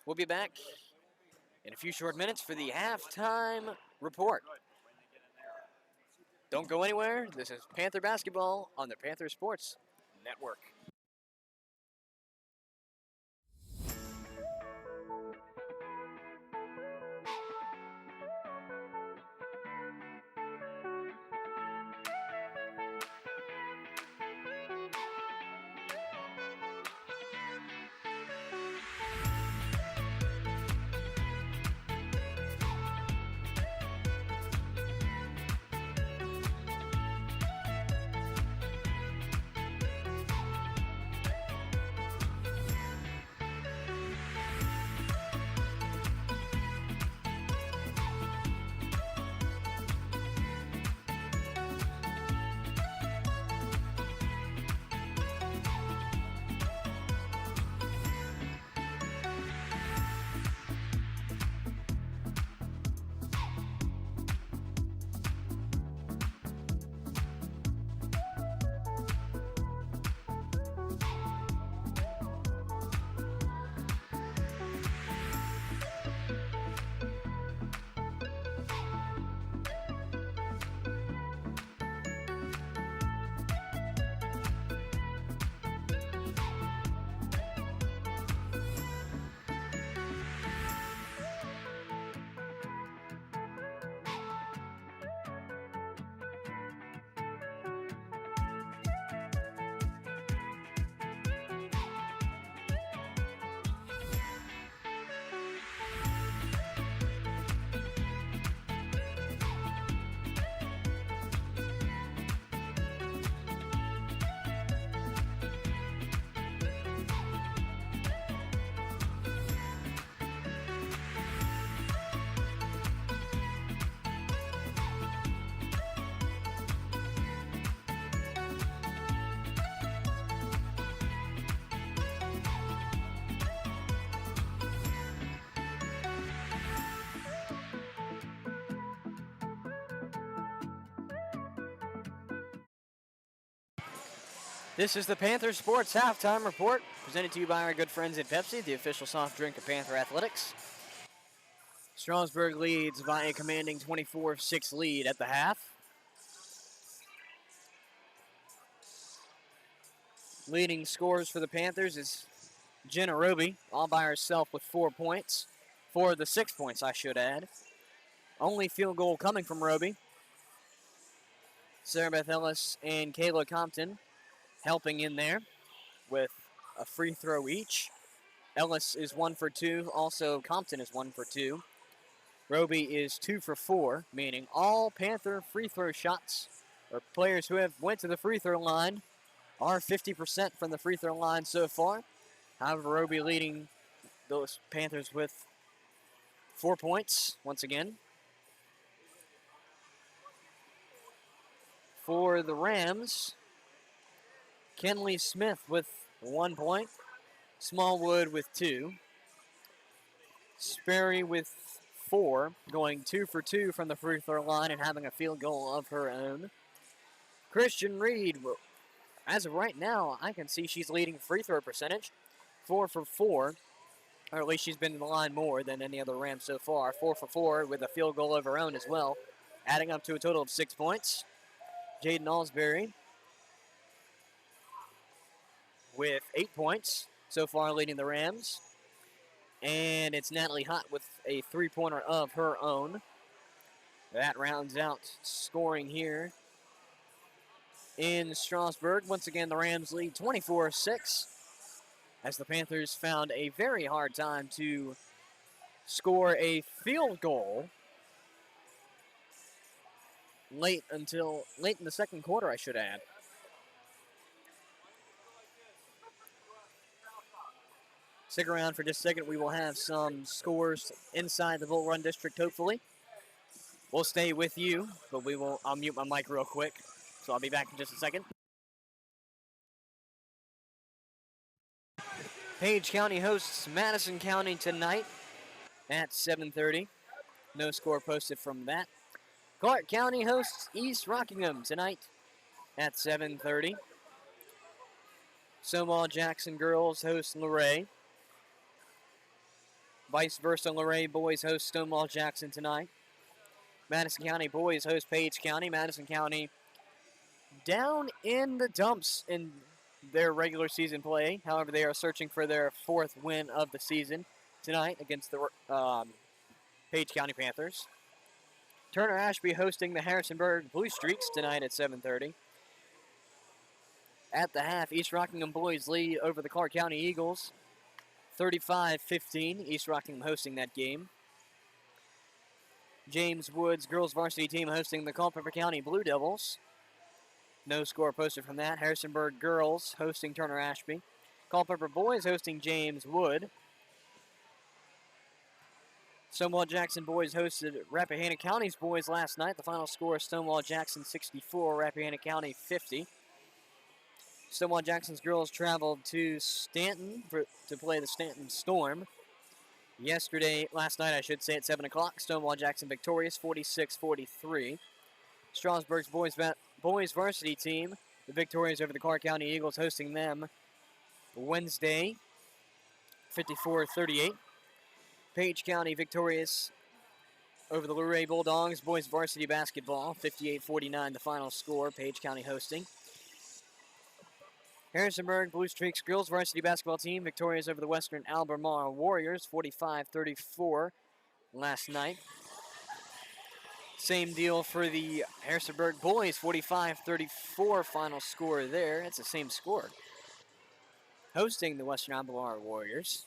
We'll be back in a few short minutes for the halftime report. Don't go anywhere. This is Panther basketball on the Panther Sports Network. This is the Panther Sports Halftime Report, presented to you by our good friends at Pepsi, the official soft drink of Panther Athletics. Strasburg leads by a commanding 24-6 lead at the half. Leading scorers for the Panthers is Jenna Roby, all by herself with 4 points. 4 of the 6 points, I should add. Only field goal coming from Roby. Sarah Beth Ellis and Kayla Compton helping in there with a free throw each. Ellis is 1 for 2. Also, Compton is 1 for 2. Roby is 2 for 4, meaning all Panther free throw shots, or players who have went to the free throw line, are 50% from the free throw line so far. However, Roby leading those Panthers with 4 points once again. For the Rams, Kenley Smith with 1 point. Smallwood with 2. Sperry with 4, going 2 for 2 from the free throw line and having a field goal of her own. Christian Reed, as of right now, I can see she's leading free throw percentage. 4 for 4, or at least she's been in the line more than any other Ram so far. 4 for 4 with a field goal of her own as well, adding up to a total of 6 points. Jaden Alsbury with 8 points so far, leading the Rams. And it's Natalie Hott with a three-pointer of her own. That rounds out scoring here in Strasburg. Once again, the Rams lead 24-6 as the Panthers found a very hard time to score a field goal late in the second quarter, I should add. Stick around for just a second. We will have some scores inside the Bull Run District, hopefully. We'll stay with you, but I'll mute my mic real quick, so I'll be back in just a second. Page County hosts Madison County tonight at 7:30. No score posted from that. Clark County hosts East Rockingham tonight at 7:30. Stonewall Jackson girls host Luray. Vice versa, Luray boys host Stonewall Jackson tonight. Madison County boys host Page County. Madison County down in the dumps in their regular season play. However, they are searching for their 4th win of the season tonight against the Page County Panthers. Turner Ashby hosting the Harrisonburg Blue Streaks tonight at 7:30. At the half, East Rockingham boys lead over the Clark County Eagles, 35-15. East Rockingham hosting that game. James Woods girls varsity team hosting the Culpeper County Blue Devils. No score posted from that. Harrisonburg girls hosting Turner Ashby. Culpeper boys hosting James Wood. Stonewall Jackson boys hosted Rappahannock County's boys last night. The final score, Stonewall Jackson 64, Rappahannock County 50. Stonewall Jackson's girls traveled to Stanton to play the Stanton Storm. Last night, at 7 o'clock, Stonewall Jackson victorious, 46-43. Strasburg's boys varsity team, the victorious over the Clark County Eagles, hosting them Wednesday, 54-38. Page County victorious over the Luray Bulldogs, boys varsity basketball, 58-49 the final score, Page County hosting. Harrisonburg Blue Streaks girls varsity basketball team victorious over the Western Albemarle Warriors, 45-34 last night. Same deal for the Harrisonburg boys, 45-34 final score there. It's the same score. Hosting the Western Albemarle Warriors.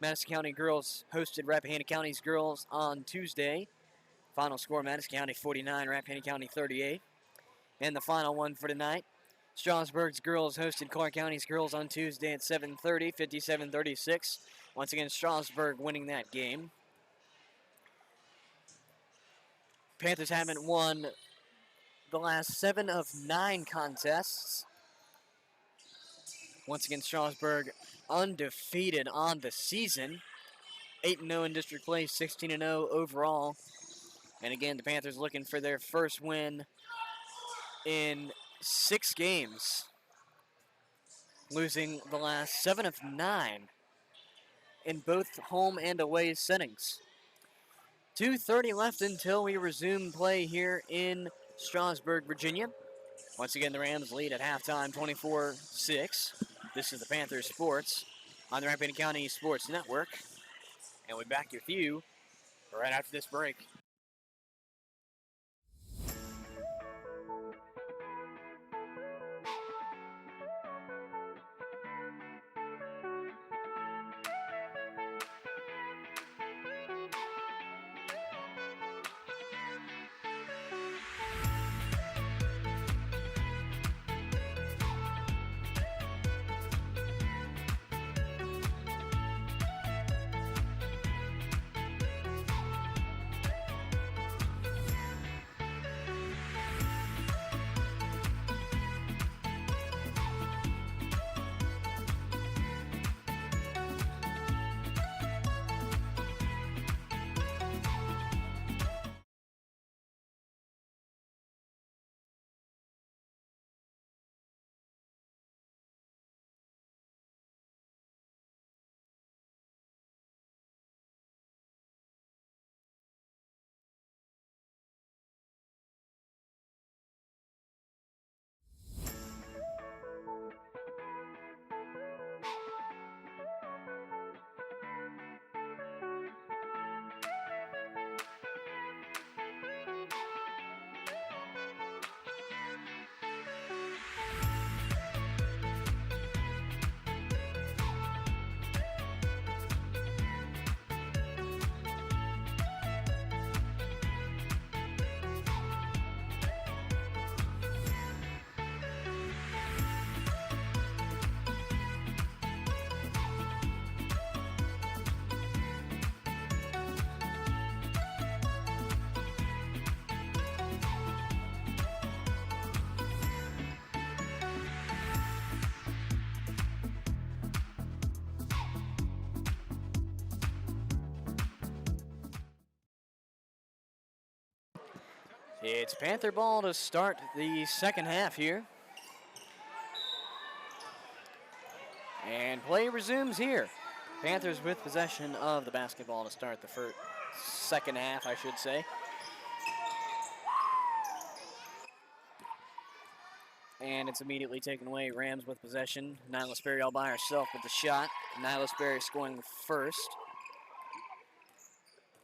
Madison County girls hosted Rappahannock County's girls on Tuesday. Final score, Madison County 49, Rappahannock County 38. And the final one for tonight, Strasburg's girls hosted Clark County's girls on Tuesday at 7:30, 57-36. Once again, Strasburg winning that game. Panthers haven't won the last 7 of 9 contests. Once again, Strasburg undefeated on the season. 8-0 in district play, 16-0 overall. And again, the Panthers looking for their first win in 6 games, losing the last 7 of 9 in both home and away settings. 2:30 left until we resume play here in Strasburg, Virginia. Once again, the Rams lead at halftime 24-6. This is the Panthers Sports on the Rappahannock County Sports Network. And we'll be back with you right after this break. It's Panther ball to start the second half here. And play resumes here. Panthers with possession of the basketball to start the second half, I should say. And it's immediately taken away. Rams with possession. Nyla Sperry all by herself with the shot. Nyla Sperry scoring first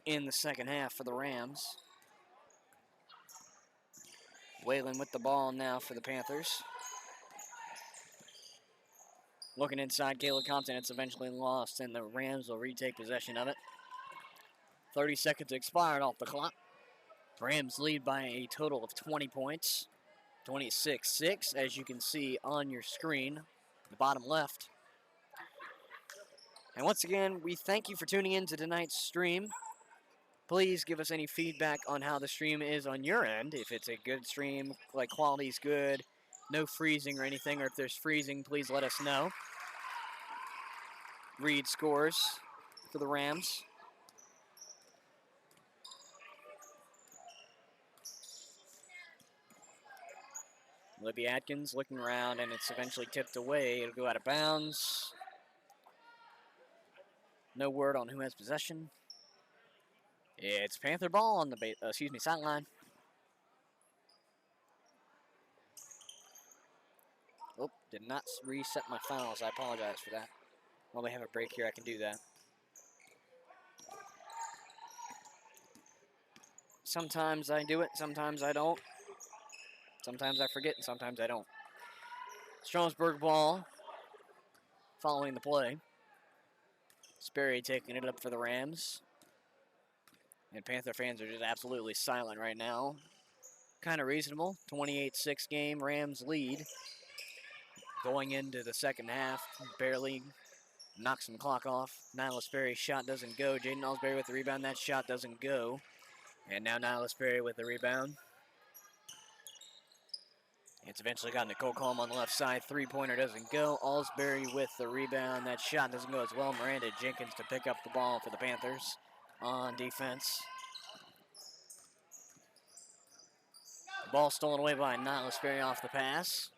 in the second half for the Rams. Whalen with the ball now for the Panthers. Looking inside, Caleb Compton. It's eventually lost, and the Rams will retake possession of it. 30 seconds expired off the clock. Rams lead by a total of 20 points. 26-6, as you can see on your screen, the bottom left. And once again, we thank you for tuning in to tonight's stream. Please give us any feedback on how the stream is on your end. If it's a good stream, like quality's good, no freezing or anything, or if there's freezing, please let us know. Reed scores for the Rams. Libby Atkins looking around, and it's eventually tipped away. It'll go out of bounds. No word on who has possession. It's Panther ball on the sideline. Oh, did not reset my files. I apologize for that. While we have a break here, I can do that. Sometimes I do it, sometimes I don't. Sometimes I forget, and sometimes I don't. Strasburg ball following the play. Sperry taking it up for the Rams. And Panther fans are just absolutely silent right now. Kind of reasonable. 28-6 game, Rams lead. Going into the second half, barely knocks some clock off. Nyla Sperry's shot doesn't go. Jaden Ellsbury with the rebound. That shot doesn't go. And now Nyla Sperry with the rebound. It's eventually got Nicole Colm on the left side. Three-pointer doesn't go. Ellsbury with the rebound. That shot doesn't go as well. Miranda Jenkins to pick up the ball for the Panthers on defense. Ball stolen away by Nyla Sperry off the pass.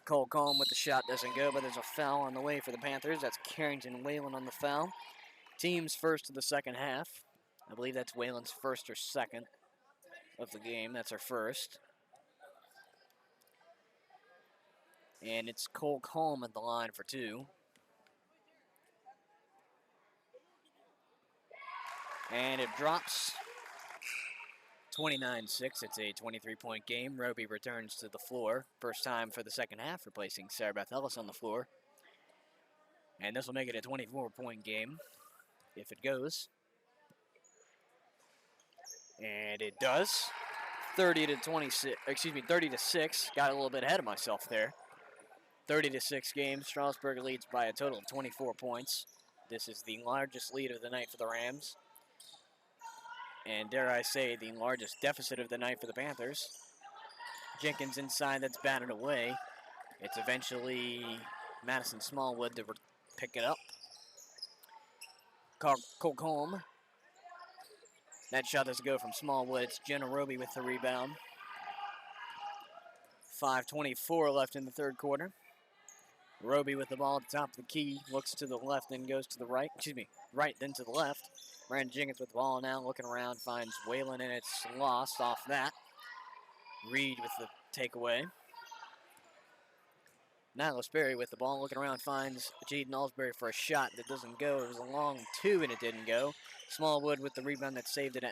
Cole Combe with the shot doesn't go, but there's a foul on the way for the Panthers. That's Carrington Whalen on the foul. Team's first of the second half. I believe that's Whalen's first or second of the game. That's her first. And it's Cole Combe at the line for two. And it drops 29-6. It's a 23-point game. Roby returns to the floor. First time for the second half, replacing Sarah Beth Ellis on the floor. And this will make it a 24-point game if it goes. And it does. 30-6. Got a little bit ahead of myself there. 30-6 game. Strasburg leads by a total of 24 points. This is the largest lead of the night for the Rams. And dare I say, the largest deficit of the night for the Panthers. Jenkins inside, that's batted away. It's eventually Madison Smallwood to pick it up. Cole Combe. That shot doesn't go from Smallwood. It's Jenna Roby with the rebound. 5:24 left in the third quarter. Roby with the ball at the top of the key. Looks to the left, then goes to the right. Right, then to the left. Brandon Jenkins with the ball now, looking around, finds Whalen, and it's lost off that. Reed with the takeaway. Nyla Sperry with the ball, looking around, finds Jaden Alsbury for a shot that doesn't go. It was a long two, and it didn't go. Smallwood with the rebound that saved it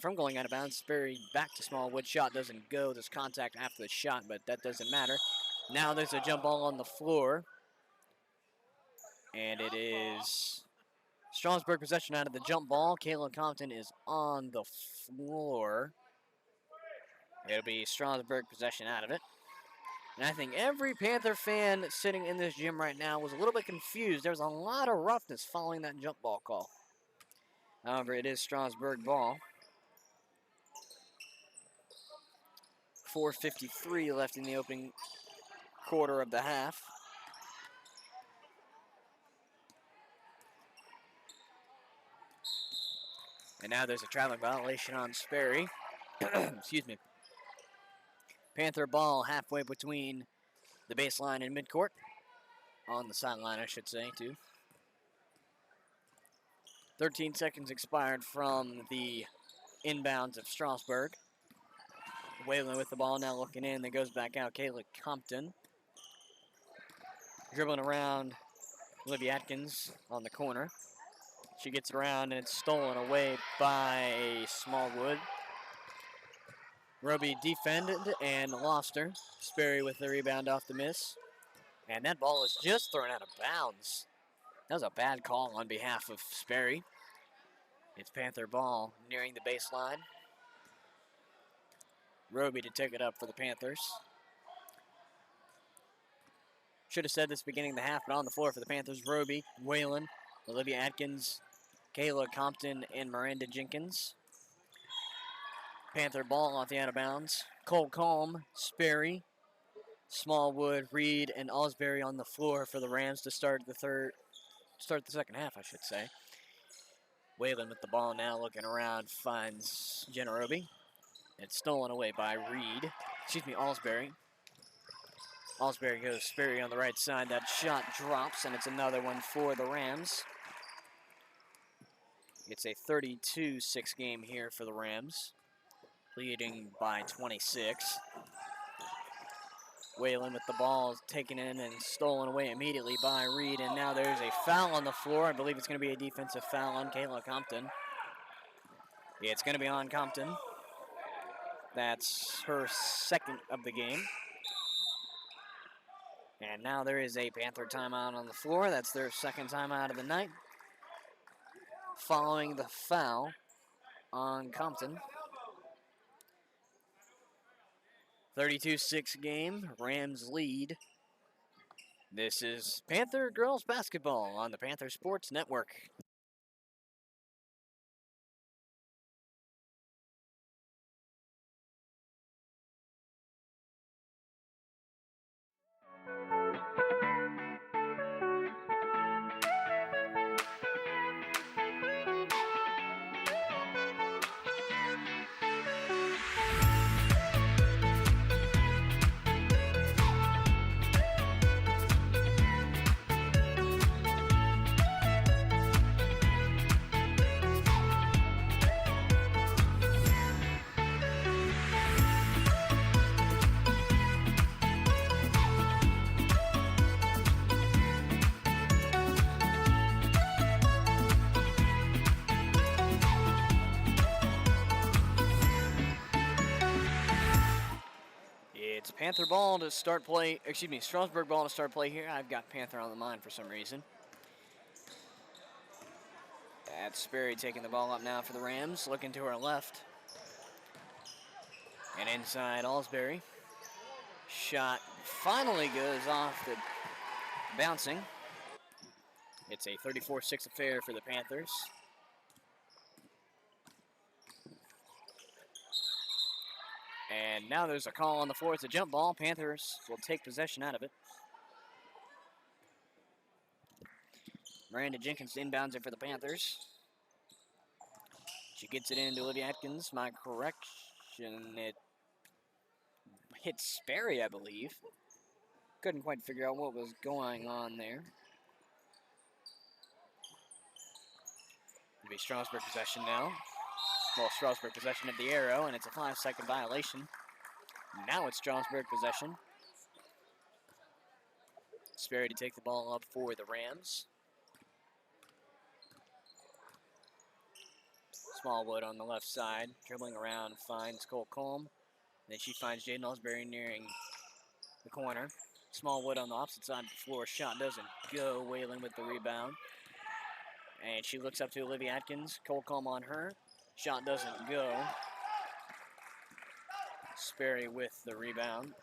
from going out of bounds. Sperry back to Smallwood. Shot doesn't go. There's contact after the shot, but that doesn't matter. Now there's a jump ball on the floor, and it is Strasburg possession out of the jump ball. Kayla Compton is on the floor. It'll be Strasburg possession out of it. And I think every Panther fan sitting in this gym right now was a little bit confused. There's a lot of roughness following that jump ball call. However, it is Strasburg ball. 4:53 left in the opening quarter of the half. And now there's a traveling violation on Sperry. Excuse me. Panther ball halfway between the baseline and midcourt. On the sideline, I should say, too. 13 seconds expired from the inbounds of Strasburg. Whalen with the ball now looking in. That goes back out. Kayla Compton. Dribbling around Olivia Atkins on the corner. She gets it around and it's stolen away by Smallwood. Roby defended and lost her. Sperry with the rebound off the miss. And that ball is just thrown out of bounds. That was a bad call on behalf of Sperry. It's Panther ball nearing the baseline. Roby to take it up for the Panthers. Should have said this beginning of the half, but on the floor for the Panthers, Roby, Whalen, Olivia Atkins, Kayla Compton, and Miranda Jenkins. Panther ball off the out of bounds. Cole Combe, Sperry, Smallwood, Reed, and Alsbury on the floor for the Rams to start the second half, I should say. Whalen with the ball now, looking around, finds Jenna Roby. It's stolen away by Alsbury. Alsbury goes Sperry on the right side. That shot drops, and it's another one for the Rams. It's a 32-6 game here for the Rams, leading by 26. Whalen with the ball taken in and stolen away immediately by Reed, and now there's a foul on the floor. I believe it's going to be a defensive foul on Kayla Compton. It's going to be on Compton. That's her second of the game. And now there is a Panther timeout on the floor. That's their second timeout of the night. Following the foul on Compton. 32-6 game. Rams lead. This is Panther Girls Basketball on the Panther Sports Network. Panther ball to start play, excuse me, Strasburg ball to start play here. I've got Panther on the mind for some reason. That's Sperry taking the ball up now for the Rams, looking to her left. And inside Alsbury. Shot finally goes off the bouncing. It's a 34-6 affair for the Panthers. And now there's a call on the floor. It's a jump ball. Panthers will take possession out of it. Miranda Jenkins inbounds it for the Panthers. She gets it into Olivia Atkins. My correction, it hit Sperry, I believe. Couldn't quite figure out what was going on there. It'll be Strasburg possession now. Well, Strasburg possession of the arrow, and it's a 5-second violation. Now it's Strasburg possession. Sperry to take the ball up for the Rams. Smallwood on the left side, dribbling around, finds Cole Colm. Then she finds Jaden Alsbury nearing the corner. Smallwood on the opposite side of the floor. Shot doesn't go. Whalen with the rebound. And she looks up to Olivia Atkins. Cole Colm on her. Shot doesn't go. Sperry with the rebound.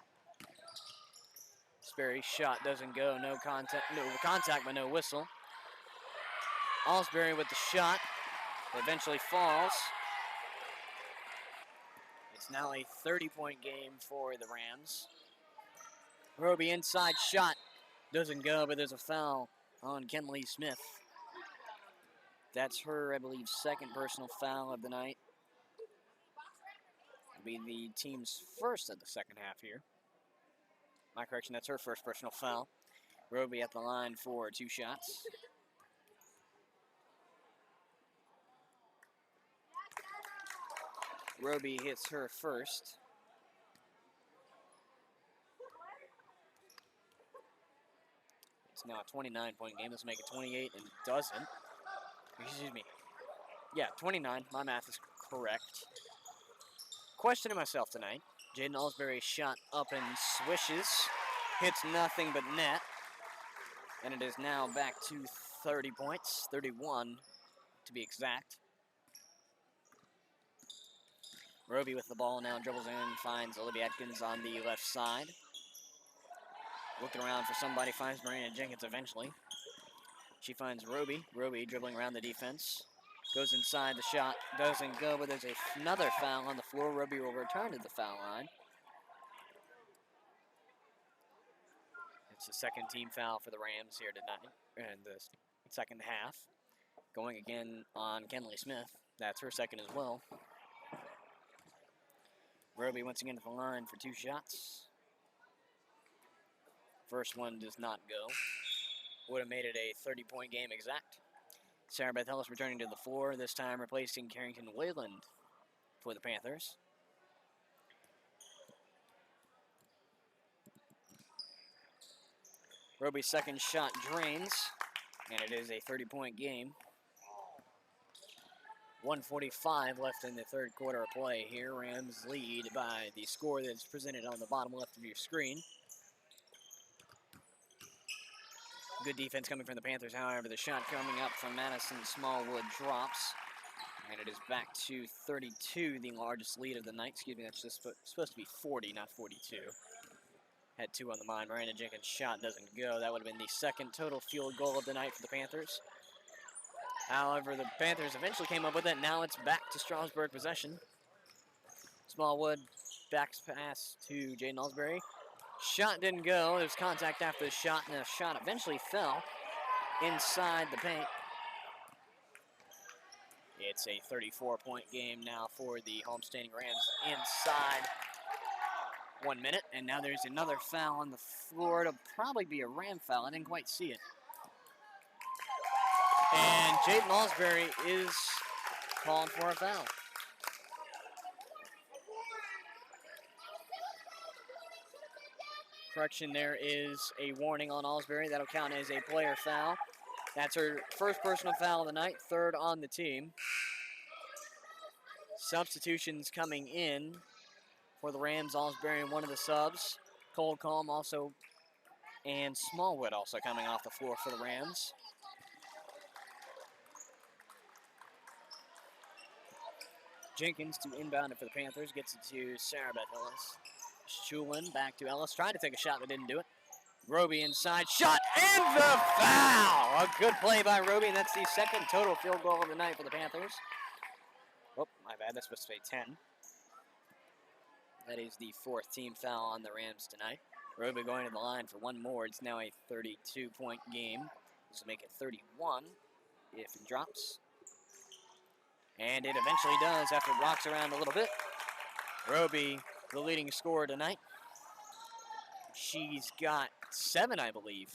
Sperry's shot doesn't go. No contact, but no whistle. Alsbury with the shot. Eventually falls. It's now a 30-point game for the Rams. Roby inside shot. Doesn't go, but there's a foul on Kenley Smith. That's her, I believe, second personal foul of the night. It'll be the team's first of the second half here. My correction, that's her first personal foul. Roby at the line for 2 shots. Roby hits her first. It's now a 29-point game. Let's make it 28 and doesn't. Excuse me. Yeah, 29. My math is correct. Questioning myself tonight. Jaden Alsbury shot up and swishes. Hits nothing but net. And it is now back to 30 points. 31 to be exact. Roby with the ball now, dribbles in, finds Olivia Atkins on the left side. Looking around for somebody, finds Miranda Jenkins eventually. She finds Roby. Roby dribbling around the defense. Goes inside, the shot doesn't go, but there's another foul on the floor. Roby will return to the foul line. It's the second team foul for the Rams here tonight in the second half. Going again on Kenley Smith. That's her second as well. Roby once again to the line for 2 shots. First one does not go. Would have made it a 30-point game exact. Sarah Beth Ellis returning to the floor, this time replacing Carrington Wayland for the Panthers. Roby's second shot drains, and it is a 30-point game. 1:45 left in the third quarter of play here. Rams lead by the score that's presented on the bottom left of your screen. Good defense coming from the Panthers, however. The shot coming up from Madison Smallwood drops. And it is back to 32, the largest lead of the night. Excuse me, that's just supposed to be 40, not 42. Had 2 on the mind. Miranda Jenkins' shot doesn't go. That would have been the second total field goal of the night for the Panthers. However, the Panthers eventually came up with it. Now it's back to Strasburg possession. Smallwood backs pass to Jaden Alsbury. Shot didn't go. There was contact after the shot, and the shot eventually fell inside the paint. It's a 34-point game now for the homestanding Rams inside 1 minute. And now there's another foul on the floor. It'll probably be a Ram foul. I didn't quite see it. And Jaden Alsbury is called for a foul. Correction, there is a warning on Alsbury. That'll count as a player foul. That's her first personal foul of the night, 3rd on the team. Substitutions coming in for the Rams. Alsbury, one of the subs. Cole Calm also, and Smallwood also coming off the floor for the Rams. Jenkins to inbound it for the Panthers. Gets it to Sarah Beth Ellis. Schulin back to Ellis. Tried to take a shot but didn't do it. Roby inside. Shot and the foul! A good play by Roby, and that's the second total field goal of the night for the Panthers. Oh, my bad. That's supposed to say 10. That is the fourth team foul on the Rams tonight. Roby going to the line for one more. It's now a 32-point game. This will make it 31 if it drops. And it eventually does after it rocks around a little bit. Roby, the leading scorer tonight. She's got 7, I believe,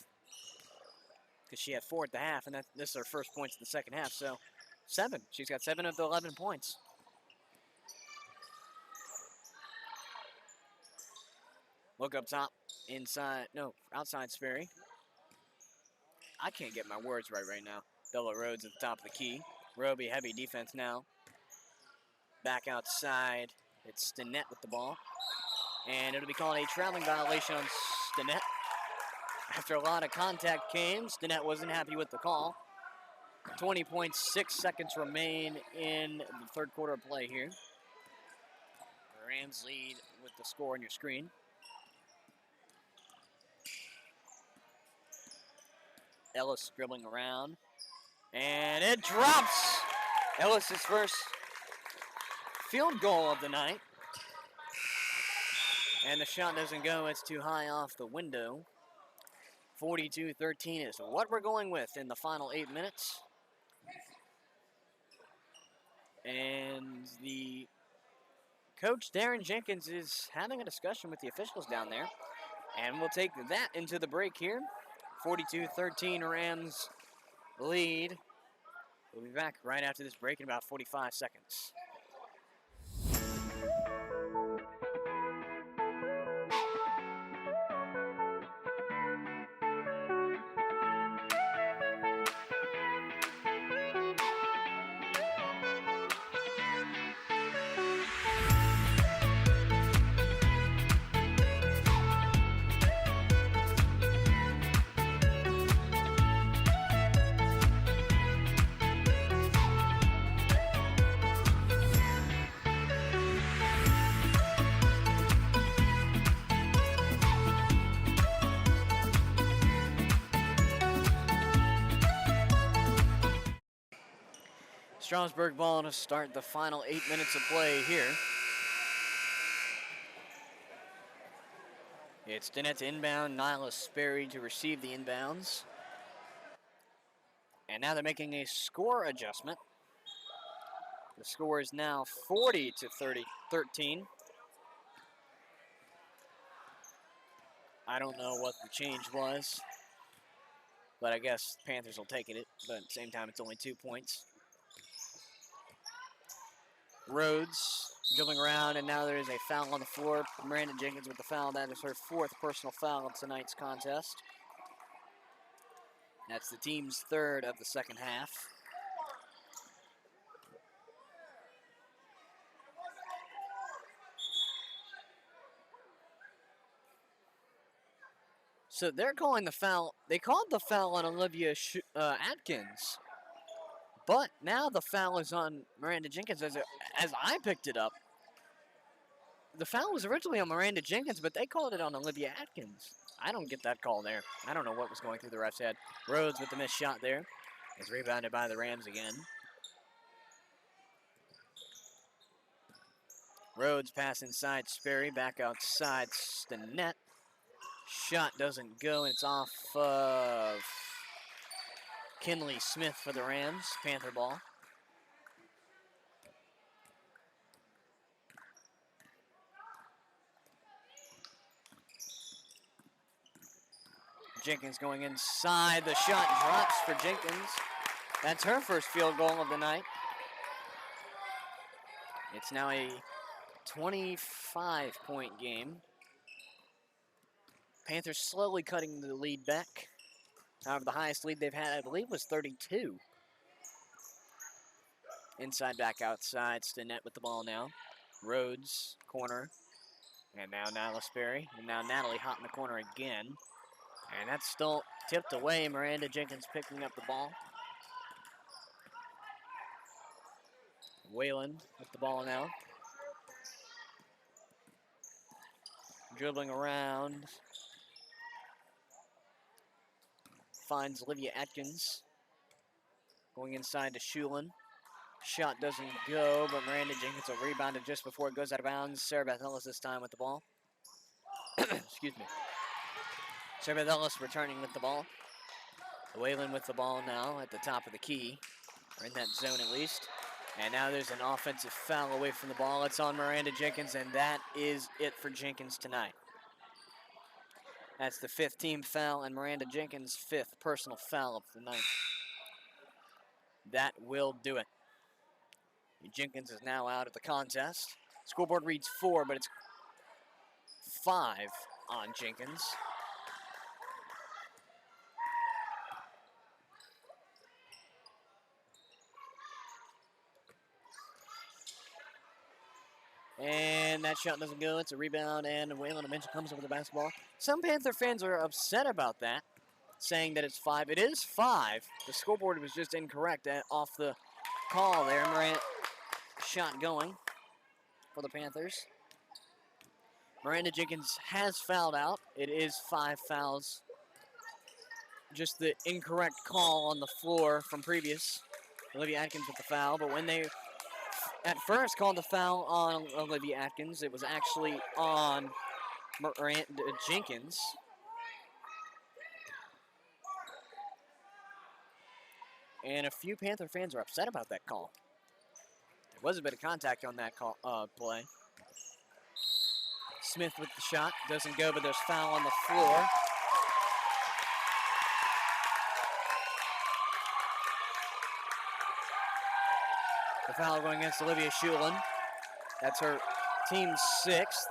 because she had 4 at the half, and this is her first points in the second half, so 7. She's got 7 of the 11 points. Look up top, outside Sperry. I can't get my words right now. Bella Rhodes at the top of the key. Roby, heavy defense now. Back outside, it's Stinnett with the ball. And it'll be called a traveling violation on Stinnett. After a lot of contact came, Stinnett wasn't happy with the call. 20.6 seconds remain in the third quarter of play here. The Rams lead with the score on your screen. Ellis dribbling around. And it drops! Ellis's first field goal of the night. And the shot doesn't go. It's too high off the window. 42-13 is what we're going with in the final 8 minutes. And the coach, Darren Jenkins, is having a discussion with the officials down there. And we'll take that into the break here. 42-13 Rams lead. We'll be back right after this break in about 45 seconds. Strasburg ball to start the final 8 minutes of play here. It's Stinnett to inbound, Nyla Sperry to receive the inbounds. And now they're making a score adjustment. The score is now 40-13. I don't know what the change was, but I guess Panthers will take it. But at the same time, it's only 2 points. Rhodes dribbling around, and now there is a foul on the floor. Miranda Jenkins with the foul. That is her 4th personal foul of tonight's contest. That's the team's 3rd of the second half. So they're calling the foul. They called the foul on Olivia Atkins. But now the foul is on Miranda Jenkins as I picked it up. The foul was originally on Miranda Jenkins, but they called it on Olivia Atkins. I don't get that call there. I don't know what was going through the ref's head. Rhodes with the missed shot there. It's rebounded by the Rams again. Rhodes pass inside Sperry, back outside Stinnett. Shot doesn't go, and it's off of Kinley Smith for the Rams. Panther ball. Jenkins going inside. The shot drops for Jenkins. That's her first field goal of the night. It's now a 25-point game. Panthers slowly cutting the lead back. However, the highest lead they've had, I believe, was 32. Inside, back outside. Stinnett with the ball now. Rhodes, corner. And now Nyla Sperry. And now Natalie hot in the corner again. And that's still tipped away. Miranda Jenkins picking up the ball. Whalen with the ball now. Dribbling around. Finds Olivia Atkins. Going inside to Shulin. Shot doesn't go, but Miranda Jenkins will rebound it just before it goes out of bounds. Sarah Beth Ellis this time with the ball. Excuse me. Sarah Beth Ellis returning with the ball. Whalen with the ball now at the top of the key, or in that zone at least. And now there's an offensive foul away from the ball. It's on Miranda Jenkins, and that is it for Jenkins tonight. That's the 5th team foul, and Miranda Jenkins' 5th personal foul of the night. That will do it. Jenkins is now out of the contest. Scoreboard reads 4, but it's 5 on Jenkins. And that shot doesn't go. It's a rebound, and Whalen eventually comes over the basketball. Some Panther fans are upset about that, saying that it's 5. It is 5. The scoreboard was just incorrect off the call there. Miranda shot going for the Panthers. Miranda Jenkins has fouled out. It is 5 fouls. Just the incorrect call on the floor from previous. Olivia Atkins with the foul, but when they at first called the foul on Olivia Atkins, it was actually on Miranda Jenkins. And a few Panther fans are upset about that call. There was a bit of contact on that call play. Smith with the shot. Doesn't go, but there's foul on the floor. The foul going against Olivia Shulin. That's her team's 6th.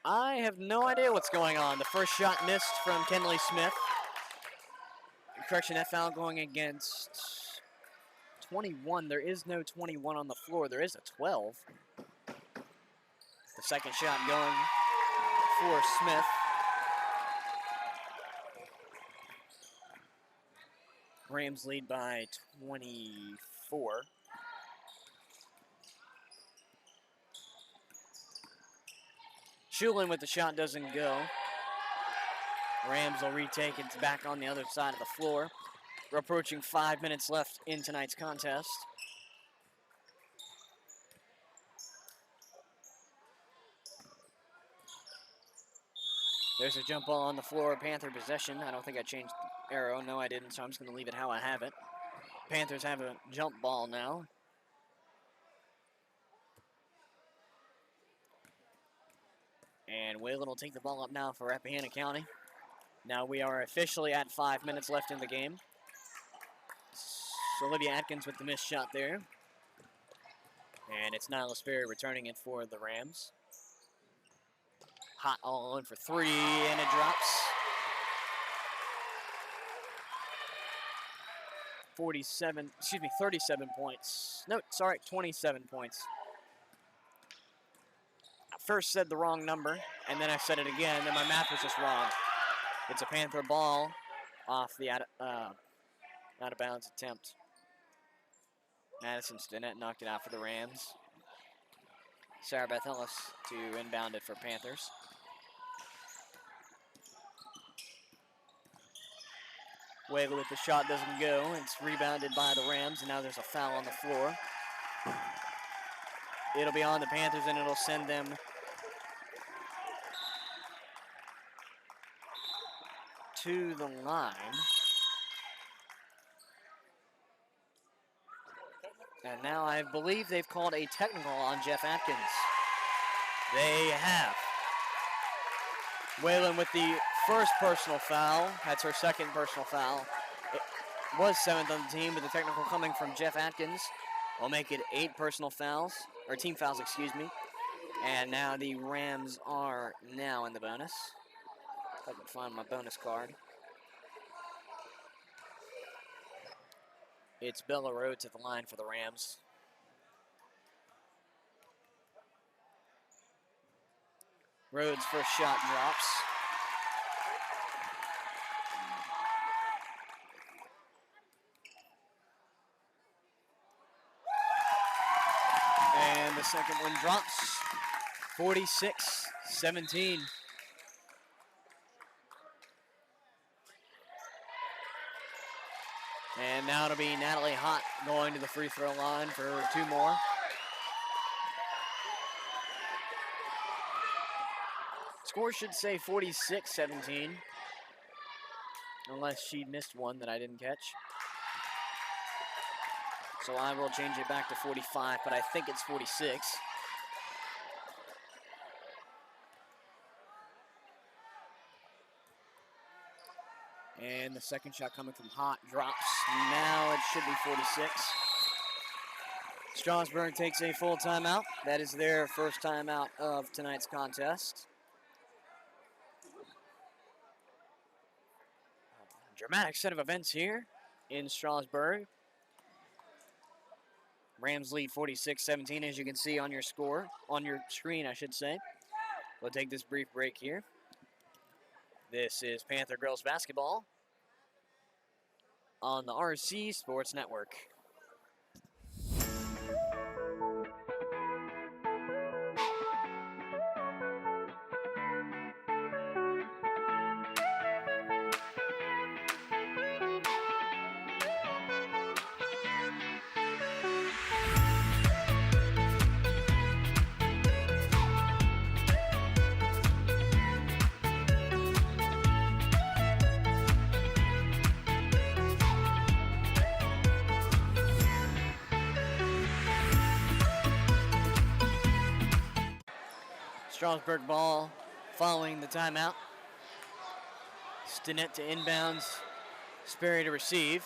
I have no idea what's going on. The first shot missed from Kenley Smith. Correction, that foul going against 21. There is no 21 on the floor. There is a 12. The second shot going for Smith. Rams lead by 24. Shulin with the shot doesn't go. Rams will retake it back on the other side of the floor. We're approaching 5 minutes left in tonight's contest. There's a jump ball on the floor. Panther possession. I don't think I changed the arrow. No, I didn't, so I'm just going to leave it how I have it. Panthers have a jump ball now. And Whalen will take the ball up now for Rappahannock County. Now we are officially at 5 minutes left in the game. So Olivia Atkins with the missed shot there. And it's Nyla Sperry returning it for the Rams. Hot all in for 3, and it drops. 37 points. No, sorry, 27 points. I first said the wrong number, and then I said it again, and my math was just wrong. It's a Panther ball off the out of bounds attempt. Madison Stinnett knocked it out for the Rams. Sarah Beth Ellis to inbound it for Panthers. Whalen with the shot doesn't go. It's rebounded by the Rams, and now there's a foul on the floor. It'll be on the Panthers, and it'll send them to the line. And now I believe they've called a technical on Jeff Atkins. They have. Whalen with the first personal foul. That's her 2nd personal foul. It was 7th on the team, but the technical coming from Jeff Atkins will make it 8 personal fouls, or team fouls, excuse me. And now the Rams are now in the bonus. If I can find my bonus card. It's Bella Rhodes at the line for the Rams. Rhodes' first shot drops. And the second one drops. 46-17. And now it'll be Natalie Hott going to the free throw line for 2 more. Score should say 46-17. Unless she missed one that I didn't catch. So I will change it back to 45, but I think it's 46. And the second shot coming from Hott drops. Now it should be 46. Strasburg takes a full timeout. That is their first timeout of tonight's contest. Dramatic set of events here in Strasburg. Rams lead 46-17, as you can see on your screen, I should say. We'll take this brief break here. This is Panther Girls Basketball on the RC Sports Network. Strasburg ball following the timeout. Stinnett to inbounds. Sperry to receive.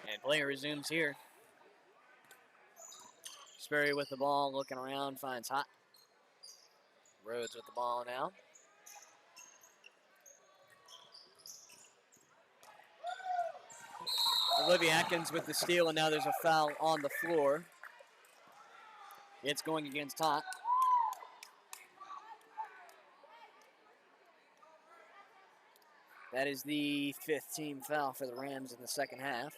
And play resumes here. Sperry with the ball, looking around, finds Hott. Rhodes with the ball now. Olivia Atkins with the steal, and now there's a foul on the floor. It's going against Hott. That is the 5th team foul for the Rams in the second half.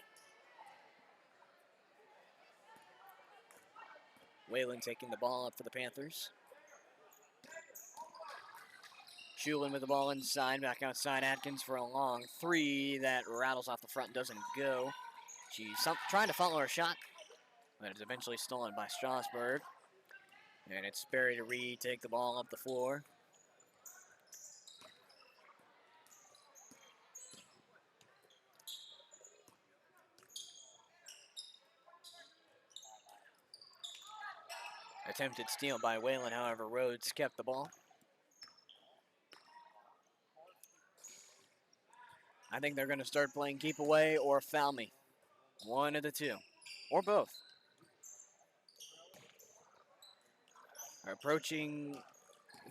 Whalen taking the ball up for the Panthers. Schulin with the ball inside, back outside Atkins for a long 3 that rattles off the front, doesn't go. She's trying to follow her shot, but it's eventually stolen by Strasburg. And it's Sperry to retake the ball up the floor. Attempted steal by Whalen, however, Rhodes kept the ball. I think they're going to start playing keep away or foul me. One of the two, or both. We're approaching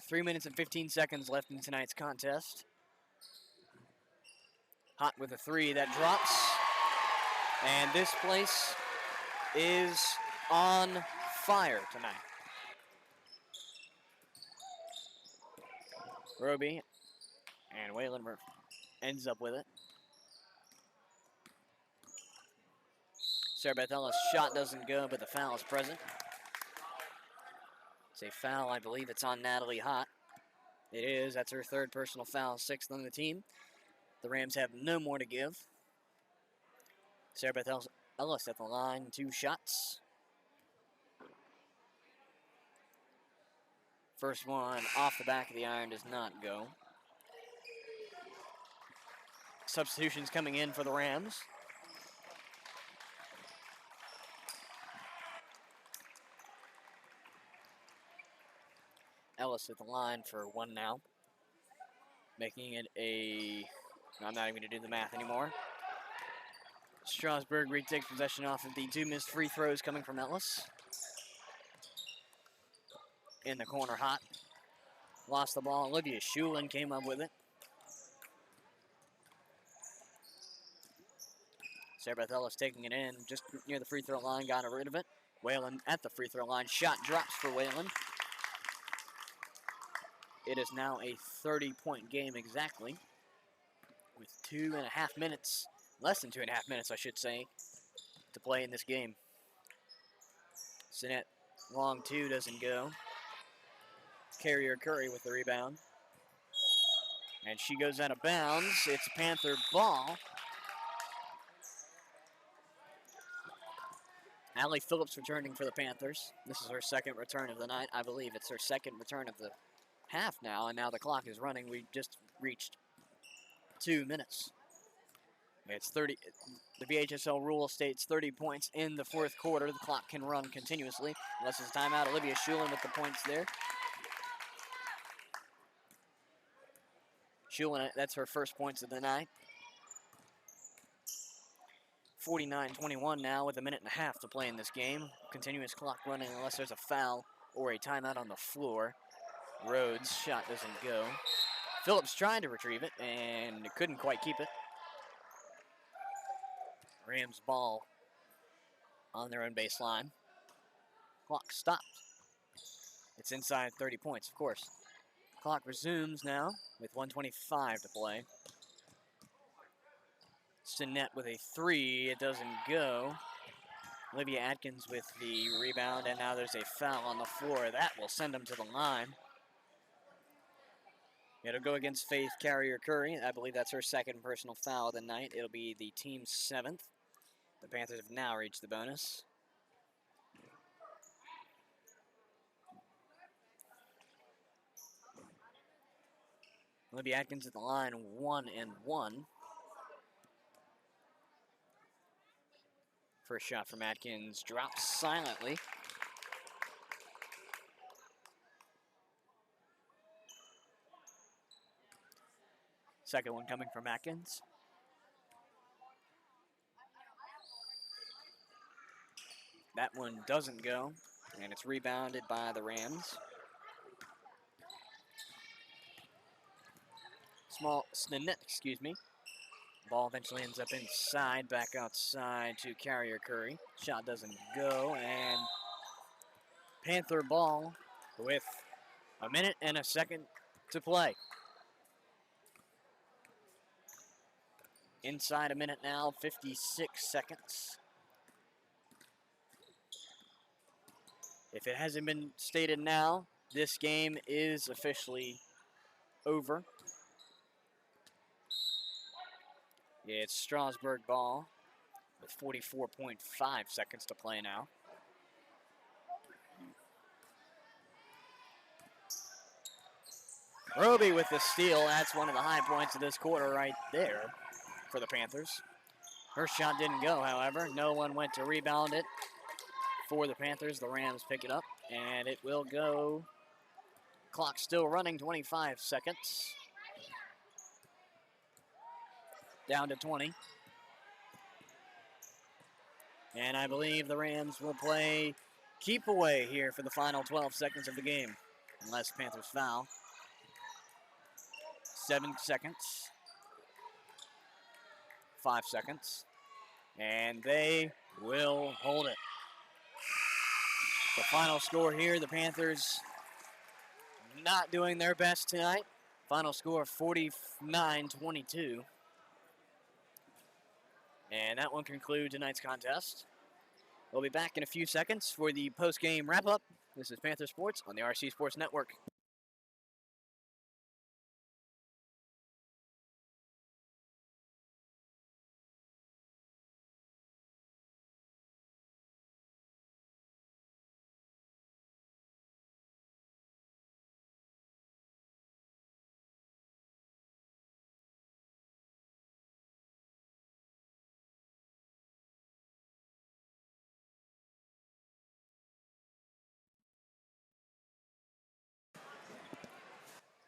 3 minutes and 15 seconds left in tonight's contest. Hott with a 3 that drops. And this place is on fire tonight. Roby and Whalen ends up with it. Sarah Beth Ellis' shot doesn't go, but the foul is present. It's a foul, I believe it's on Natalie Hott. It is, that's her 3rd personal foul, 6th on the team. The Rams have no more to give. Sarah Beth Ellis at the line, 2 shots. First one off the back of the iron does not go. Substitutions coming in for the Rams. Ellis at the line for 1 now. Making it I'm not even going to do the math anymore. Strasburg retakes possession off of the 2 missed free throws coming from Ellis. In the corner, Hott. Lost the ball. Olivia Schulin came up with it. Sarah Beth Ellis taking it in just near the free throw line, got rid of it. Whalen at the free throw line. Shot drops for Whalen. It is now a 30-point game exactly, with 2.5 minutes, less than 2.5 minutes, I should say, to play in this game. Sinet, long two, doesn't go. Carrier Curry with the rebound. And she goes out of bounds. It's Panther ball. Allie Phillips returning for the Panthers. This is her second return of the night. I believe it's her second return of the half now, and now the clock is running. We just reached 2 minutes. It's 30. The VHSL rule states 30 points in the fourth quarter. The clock can run continuously unless it's timeout. Olivia Schulin with the points there. Schulin, that's her first points of the night. 49-21 now with a minute and a half to play in this game. Continuous clock running unless there's a foul or a timeout on the floor. Rhodes' shot doesn't go. Phillips trying to retrieve it and couldn't quite keep it. Rams ball on their own baseline. Clock stopped. It's inside 30 points, of course. Clock resumes now with 1:25 to play. Sinet with a three. It doesn't go. Olivia Atkins with the rebound, and now there's a foul on the floor. That will send them to the line. It'll go against Faith Carrier Curry. I believe that's her second personal foul of the night. It'll be the team's 7th. The Panthers have now reached the bonus. Olivia Atkins at the line, 1-1. First shot from Atkins drops silently. Second one coming from Atkins. That one doesn't go, and it's rebounded by the Rams. Sinet, excuse me. Ball eventually ends up inside, back outside to Carrier Curry. Shot doesn't go, and Panther ball with a minute and a second to play. Inside a minute now, 56 seconds. If it hasn't been stated now, this game is officially over. Yeah, it's Strasburg ball with 44.5 seconds to play now. Roby with the steal. That's one of the high points of this quarter right there for the Panthers. Her shot didn't go, however. No one went to rebound it for the Panthers. The Rams pick it up, and it will go. Clock still running, 25 seconds. Down to 20. And I believe the Rams will play keep away here for the final 12 seconds of the game, unless Panthers foul. 7 seconds. 5 seconds. And they will hold it. The final score here, the Panthers not doing their best tonight. Final score 49-22. And that one concludes tonight's contest. We'll be back in a few seconds for the post-game wrap-up. This is Panther Sports on the RC Sports Network.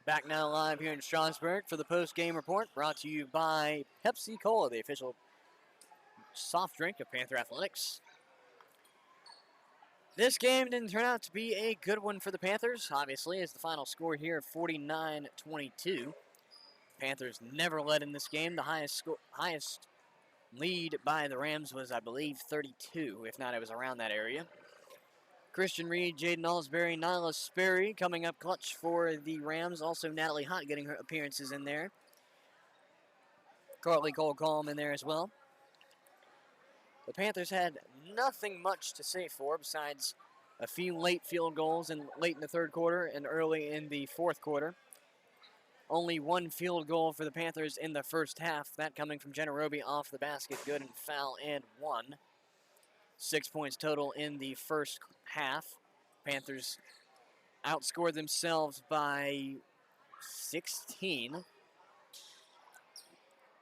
Back now live here in Strasburg for the post-game report, brought to you by Pepsi Cola, the official soft drink of Panther Athletics. This game didn't turn out to be a good one for the Panthers, obviously, as the final score here, 49-22. Panthers never led in this game. The highest lead by the Rams was, I believe, 32, if not, it was around that area. Christian Reed, Jaden Allsbury, Nyla Sperry coming up clutch for the Rams. Also Natalie Hunt getting her appearances in there. Carly Cole-Colm in there as well. The Panthers had nothing much to say for besides a few late field goals and late in the third quarter and early in the fourth quarter. Only one field goal for the Panthers in the first half, that coming from Jenna Roby off the basket, good and foul, and one. 6 points total in the first half. Panthers outscored themselves by 16.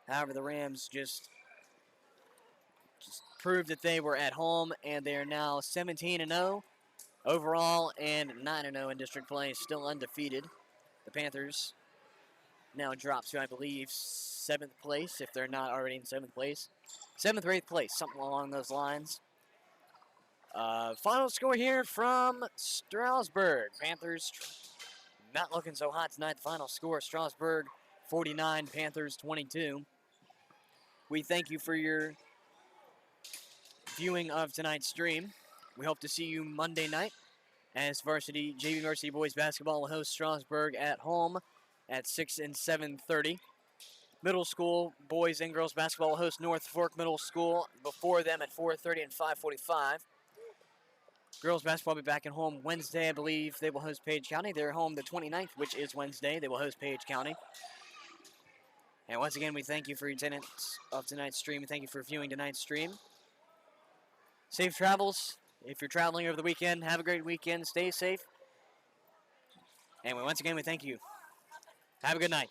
However, the Rams just proved that they were at home, and they are now 17-0 overall and 9-0 in district play, still undefeated. The Panthers now drop to, I believe, 7th place, if they're not already in 7th place. 7th or 8th place, something along those lines. Final score here from Strasburg. Panthers not looking so hot tonight. The final score, Strasburg 49, Panthers 22. We thank you for your viewing of tonight's stream. We hope to see you Monday night as JV Varsity Boys Basketball will host Strasburg at home at 6 and 7:30. Middle school boys and girls basketball will host North Fork Middle School before them at 4:30 and 5:45. Girls basketball will be back at home Wednesday, I believe. They will host Page County. They're home the 29th, which is Wednesday. They will host Page County. And once again, we thank you for your attendance of tonight's stream. And thank you for viewing tonight's stream. Safe travels. If you're traveling over the weekend, have a great weekend. Stay safe. And once again, we thank you. Have a good night.